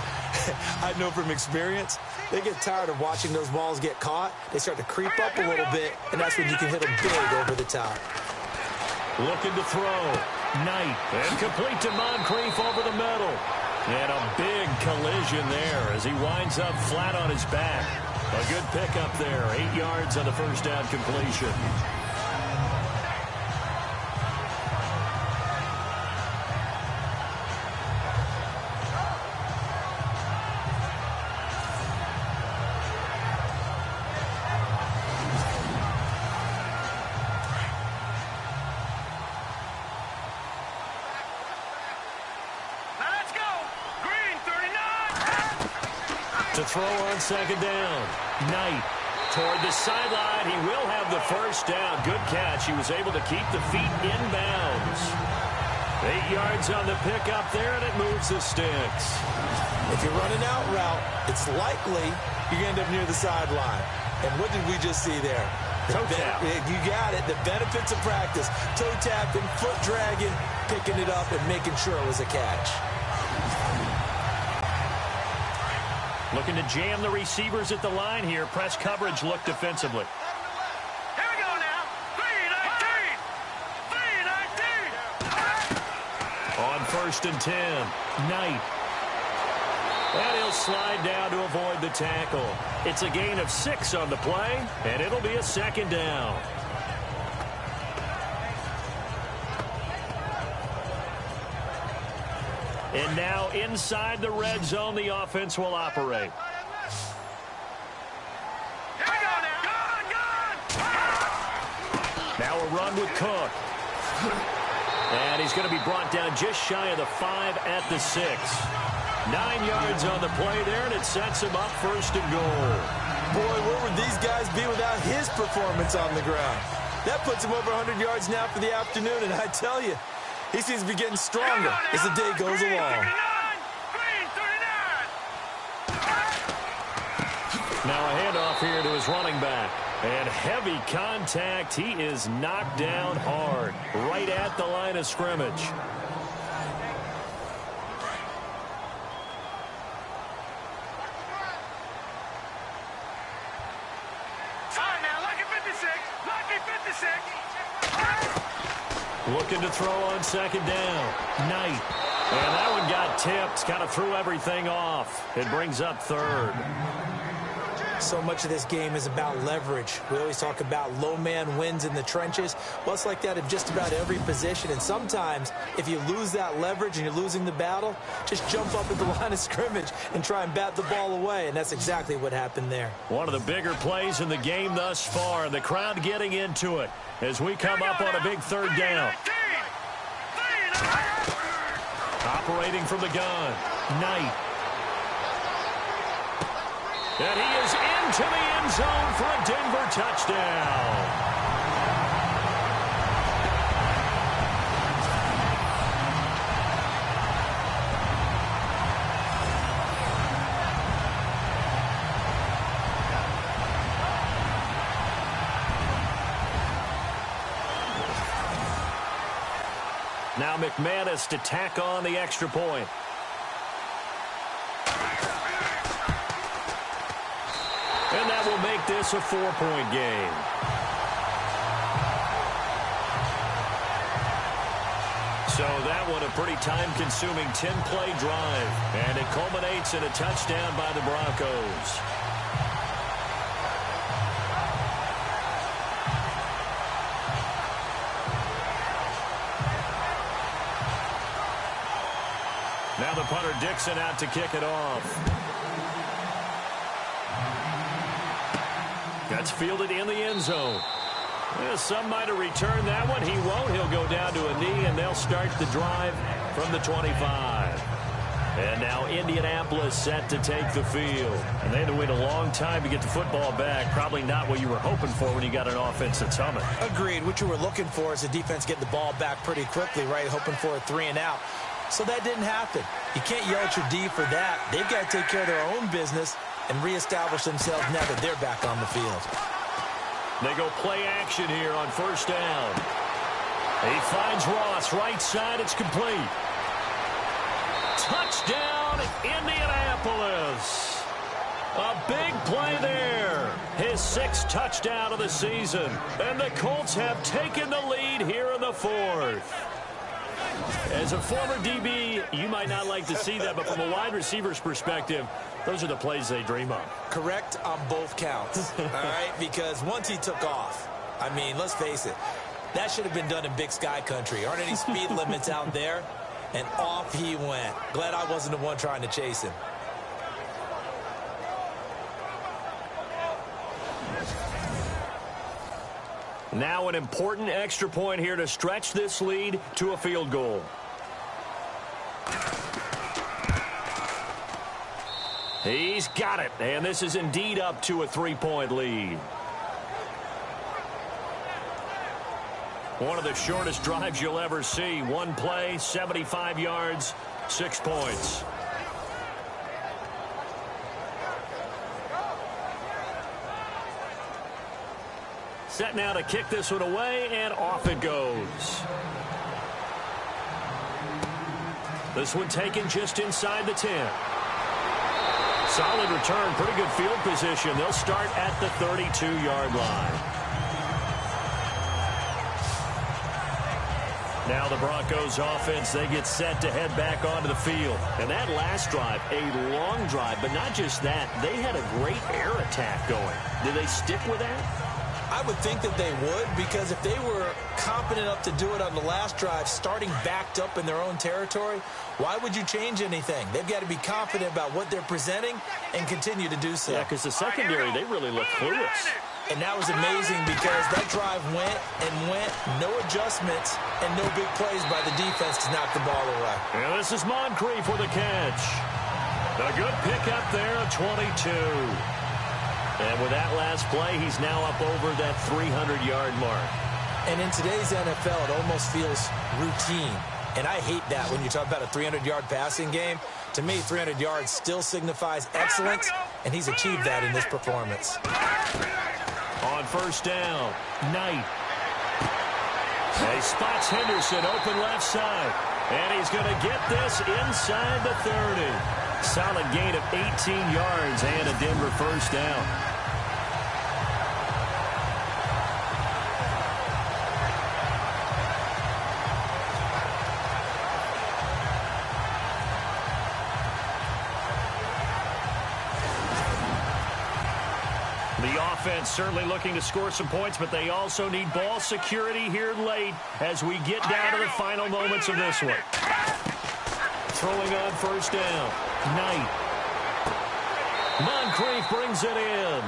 I know from experience, they get tired of watching those balls get caught. They start to creep up a little bit, and that's when you can hit them big over the top. Looking to throw. Knight. And complete to Moncrief over the middle. And a big collision there as he winds up flat on his back. A good pickup there. 8 yards on the first down completion. To throw on 2nd down. Knight toward the sideline. He will have the first down. Good catch. He was able to keep the feet in bounds. 8 yards on the pickup there, and it moves the sticks. If you run an out route, it's likely you're going to end up near the sideline. And what did we just see there? Toe tap. You got it. The benefits of practice. Toe tapping, foot dragging. picking it up and making sure it was a catch. Looking to jam the receivers at the line here. Press coverage look defensively. Here we go now. 3-19. 3-19. On 1st and 10. Knight. And he'll slide down to avoid the tackle. It's a gain of 6 on the play, and it'll be a 2nd down. And now inside the red zone, the offense will operate. Here we go now. Gone. Now a run with Cook. And he's going to be brought down just shy of the 5 at the 6. 9 yards on the play there, and it sets him up 1st and goal. Boy, where would these guys be without his performance on the ground? That puts him over 100 yards now for the afternoon, and I tell you, he seems to be getting stronger as the day goes along. Green 39. Now a handoff here to his running back. And heavy contact. He is knocked down hard right at the line of scrimmage. Fine now. Lucky 56. Lucky 56. Looking to throw on 2nd down. Knight. And that one got tipped. Kind of threw everything off. It brings up 3rd. So much of this game is about leverage. We always talk about low man wins in the trenches. Well, it's like that in just about every position. And sometimes, if you lose that leverage and you're losing the battle, just jump up at the line of scrimmage and try and bat the ball away. And that's exactly what happened there. One of the bigger plays in the game thus far. The crowd getting into it as we come up on a big 3rd down. Operating from the gun. Knight. And he is into the end zone for a Denver touchdown. Now McManus to tack on the extra point. And that will make this a 4-point game. So that one a pretty time-consuming 10-play drive. And it culminates in a touchdown by the Broncos. Now the punter Dixon out to kick it off. That's fielded in the end zone. Well, some might have returned that one. He won't. He'll go down to a knee, and they'll start the drive from the 25. And now Indianapolis set to take the field. And they had to wait a long time to get the football back. Probably not what you were hoping for when you got an offense that's humming. Agreed. What you were looking for is the defense getting the ball back pretty quickly, right? Hoping for a 3-and-out. So that didn't happen. You can't yell at your D for that. They've got to take care of their own business and reestablish themselves now that they're back on the field. They go play action here on 1st down. He finds Ross right side. It's complete. Touchdown, Indianapolis. A big play there. His 6th touchdown of the season. And the Colts have taken the lead here in the 4th. As a former DB, you might not like to see that, but from a wide receiver's perspective, those are the plays they dream of. Correct on both counts, all right? Because once he took off, I mean, let's face it, that should have been done in Big Sky country. Aren't any speed limits out there? And off he went. Glad I wasn't the one trying to chase him. Now an important extra point here to stretch this lead to a field goal. He's got it, and this is indeed up to a 3-point lead. One of the shortest drives you'll ever see. One play, 75 yards, 6 points. Set now to kick this one away, and off it goes. This one taken just inside the 10. Solid return, pretty good field position. They'll start at the 32-yard line. Now the Broncos offense, they get set to head back onto the field. And that last drive, a long drive, but not just that. They had a great air attack going. Did they stick with that? I would think that they would, because if they were confident enough to do it on the last drive, starting backed up in their own territory, why would you change anything? They've got to be confident about what they're presenting and continue to do so. Yeah, because the secondary, they really look clueless. And that was amazing because that drive went and went, no adjustments, and no big plays by the defense to knock the ball away. And this is Moncrief with a catch. A good pickup there, 22. And with that last play, he's now up over that 300-yard mark. And in today's NFL, it almost feels routine. And I hate that when you talk about a 300-yard passing game. To me, 300 yards still signifies excellence, and he's achieved that in this performance. On first down, Knight. He spots Henderson open left side. And he's going to get this inside the 30. Solid gain of 18 yards and a Denver first down. The offense certainly looking to score some points, but they also need ball security here late as we get down to the final moments of this one. Throwing on first down. Knight. Moncrief brings it in.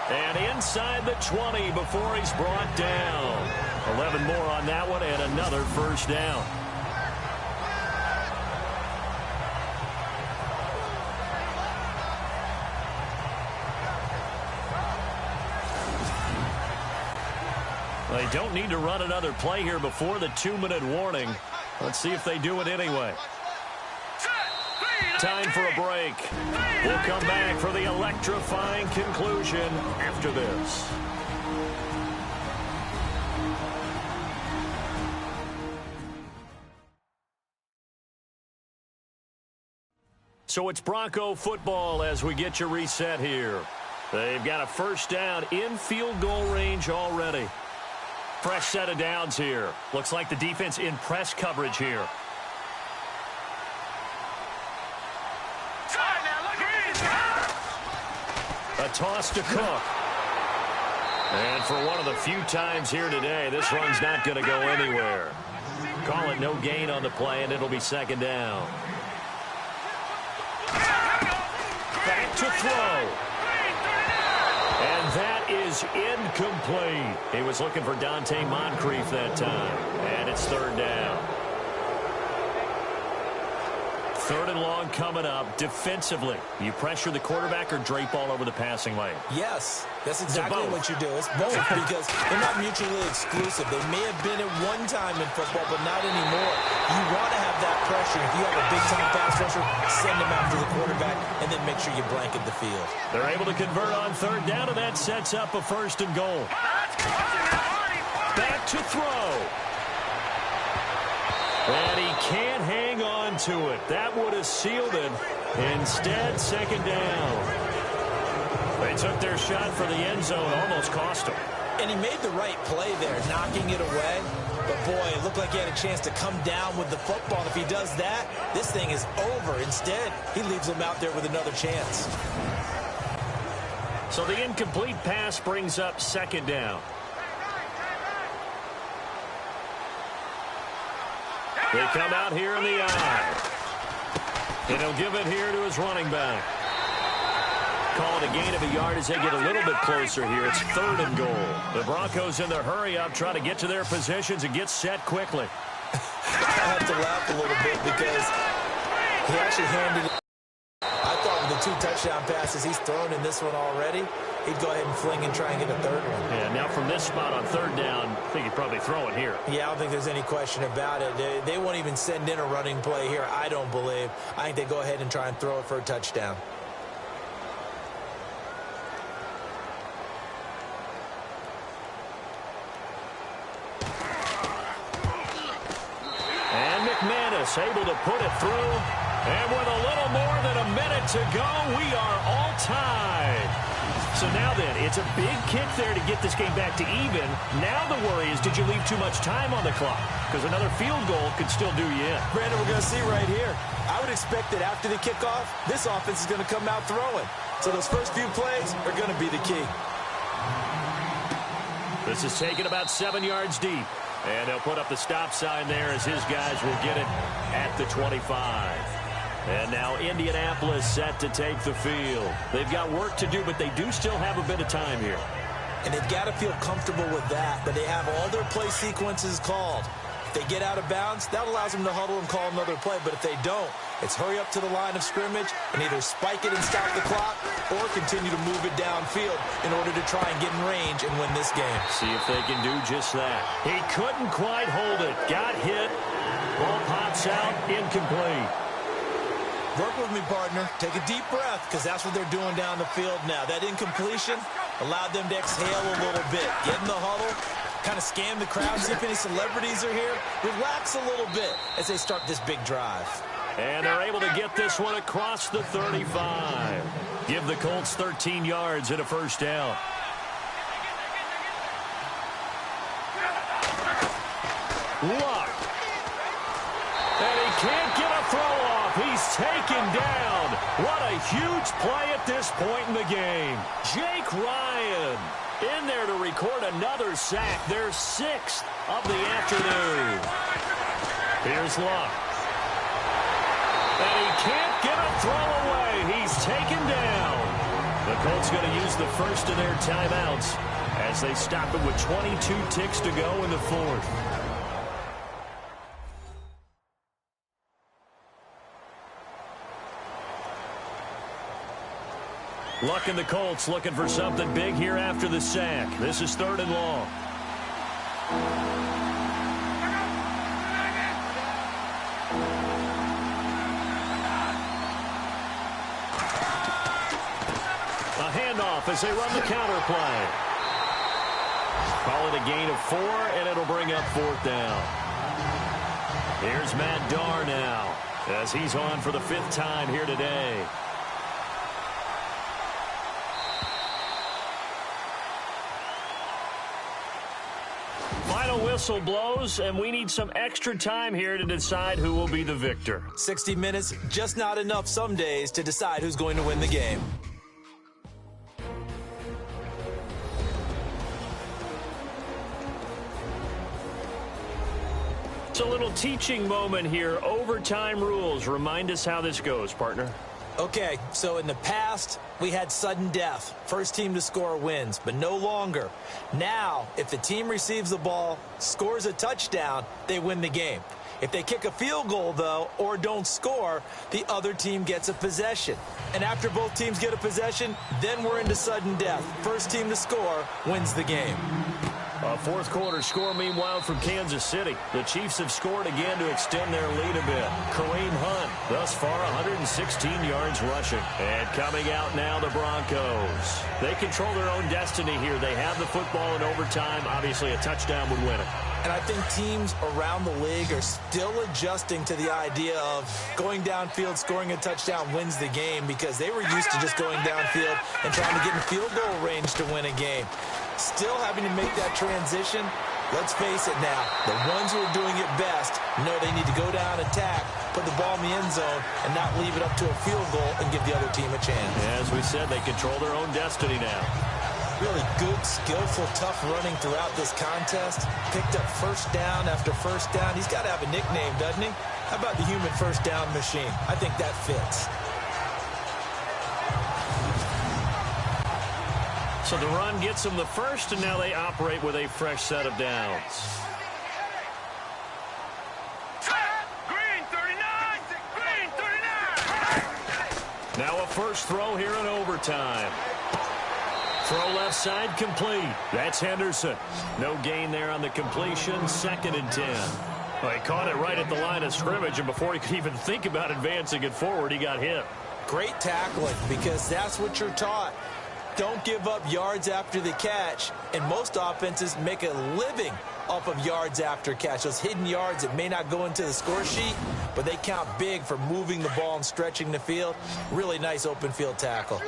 And inside the 20 before he's brought down. 11 more on that one and another first down. They don't need to run another play here before the 2-minute warning. Let's see if they do it anyway. Time for a break. We'll come back for the electrifying conclusion after this. So it's Bronco football as we get you reset here. They've got a first down in field goal range already. Fresh set of downs here. Looks like the defense in press coverage here. A toss to Cook. And for one of the few times here today, this run's not going to go anywhere. Call it no gain on the play, and it'll be second down. Back to throw. And that is incomplete. He was looking for Dante Moncrief that time. And it's third down. Third and long coming up. Defensively, you pressure the quarterback or drape all over the passing lane? Yes, that's exactly what you do. It's both because they're not mutually exclusive. They may have been at one time in football, but not anymore. You want to have that pressure. If you have a big-time pass rusher, send him after the quarterback, and then make sure you blanket the field. They're able to convert on third down, and that sets up a first and goal. Back to throw. And he can't hang on to it. That would have sealed it. Instead, second down. They took their shot for the end zone, almost cost them. And he made the right play there, knocking it away. But, boy, it looked like he had a chance to come down with the football. And if he does that, this thing is over. Instead, he leaves him out there with another chance. So the incomplete pass brings up second down. They come out here in the eye. And he'll give it here to his running back. Call it a gain of a yard as they get a little bit closer here. It's third and goal. The Broncos in the hurry up, trying to get to their positions and get set quickly. I have to laugh a little bit because he actually handed it. I thought with the 2 touchdown passes he's thrown in this one already, he'd go ahead and fling and try and get a third one. Yeah, now from this spot on third down, I think he'd probably throw it here. Yeah, I don't think there's any question about it. They won't even send in a running play here, I don't believe. I think they go ahead and try and throw it for a touchdown. And McManus pass, able to put it through. And with a little more than a minute to go, we are all tied. So now then, it's a big kick there to get this game back to even. Now the worry is, did you leave too much time on the clock? Because another field goal could still do you in. Brandon, we're going to see right here. I would expect that after the kickoff, this offense is going to come out throwing. So those first few plays are going to be the key. This is taken about 7 yards deep. And they'll put up the stop sign there as his guys will get it at the 25. And now Indianapolis set to take the field. They've got work to do, but they do still have a bit of time here. And they've got to feel comfortable with that, but they have all their play sequences called. If they get out of bounds, that allows them to huddle and call another play. But if they don't, it's hurry up to the line of scrimmage and either spike it and stop the clock or continue to move it downfield in order to try and get in range and win this game. See if they can do just that. He couldn't quite hold it. Got hit. Ball pops out. Incomplete. Work with me, partner. Take a deep breath, because that's what they're doing down the field now. That incompletion allowed them to exhale a little bit. Get in the huddle, kind of scan the crowd, see if any celebrities are here. Relax a little bit as they start this big drive. And they're able to get this one across the 35. Give the Colts 13 yards and a first down. Luck. And he can't get a throw off. He's taken down. What a huge play at this point in the game. Jake Ryan in there to record another sack. Their 6th of the afternoon. Here's Luck. And he can't get a throw away. He's taken down. The Colts going to use the first of their timeouts as they stop it with 22 ticks to go in the 4th. Luck and the Colts looking for something big here after the sack. This is 3rd and long. A handoff as they run the counter play. Call it a gain of 4, and it'll bring up 4th down. Here's Matt Darr now as he's on for the 5th time here today. Final whistle blows, and we need some extra time here to decide who will be the victor. 60 minutes, just not enough some days to decide who's going to win the game. It's a little teaching moment here. Overtime rules. Remind us how this goes, partner. Okay, so in the past, we had sudden death. First team to score wins, but no longer. Now, if the team receives the ball, scores a touchdown, they win the game. If they kick a field goal, though, or don't score, the other team gets a possession. And after both teams get a possession, then we're into sudden death. First team to score wins the game. A 4th quarter score, meanwhile, from Kansas City. The Chiefs have scored again to extend their lead a bit. Kareem Hunt, thus far, 116 yards rushing. And coming out now, the Broncos. They control their own destiny here. They have the football in overtime. Obviously, a touchdown would win it. And I think teams around the league are still adjusting to the idea of going downfield, scoring a touchdown wins the game, because they were used to just going downfield and trying to get in field goal range to win a game. Still having to make that transition. Let's face it now, the ones who are doing it best know they need to go down, attack, put the ball in the end zone, and not leave it up to a field goal and give the other team a chance. As we said, they control their own destiny now. Really good, skillful, tough running throughout this contest. Picked up first down after first down. He's got to have a nickname, doesn't he? How about the human first down machine? I think that fits. So the run gets them the first, and now they operate with a fresh set of downs. Green 39! Green 39! Now a first throw here in overtime. Throw left side complete. That's Henderson. No gain there on the completion. 2nd and 10. Well, he caught it right at the line of scrimmage, and before he could even think about advancing it forward, he got hit. Great tackling, because that's what you're taught. Don't give up yards after the catch, and most offenses make a living off of yards after catch. Those hidden yards that may not go into the score sheet, but they count big for moving the ball and stretching the field. Really nice open field tackle.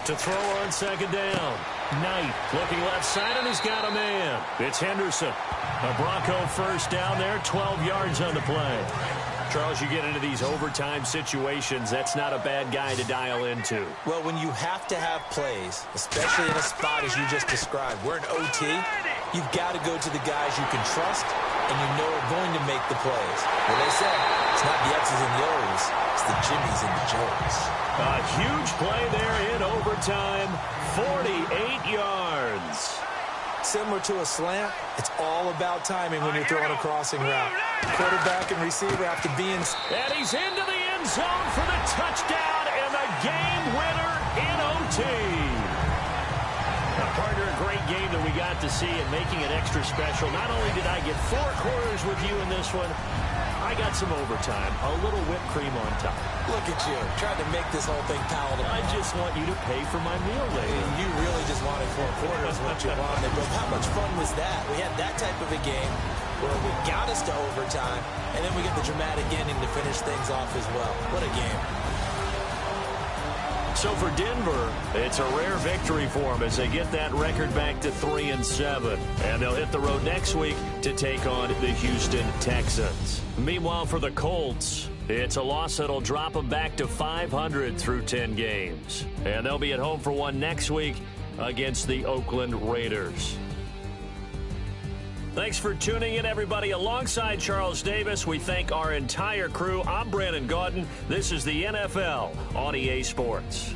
To throw on second down. Knight looking left side, and he's got a man. It's Henderson. A Bronco first down there, 12 yards on the play. Charles, you get into these overtime situations, that's not a bad guy to dial into. Well, when you have to have plays, especially in a spot as you just described, we're in OT, you've got to go to the guys you can trust and you know are going to make the plays. Well, they say it's not the X's and the O's, it's the Jimmies and the Joes. A huge play there in overtime, 48 yards. Similar to a slant, it's all about timing when you're throwing a crossing route. Quarterback and receiver have to be in. And he's into the end zone for the touchdown and the game winner in OT. Partner, a great game that we got to see and making it extra special. Not only did I get 4 quarters with you in this one, I got some overtime, a little whipped cream on top. Look at you, trying to make this whole thing palatable. I just want you to pay for my meal later. You really just wanted 4 quarters what you wanted. But how much fun was that? We had that type of a game where we got us to overtime, and then we get the dramatic ending to finish things off as well. What a game. So for Denver, it's a rare victory for them as they get that record back to 3-7. And they'll hit the road next week to take on the Houston Texans. Meanwhile, for the Colts, it's a loss that'll drop them back to 500 through 10 games. And they'll be at home for one next week against the Oakland Raiders. Thanks for tuning in, everybody. Alongside Charles Davis, we thank our entire crew. I'm Brandon Gaudin. This is the NFL on EA Sports.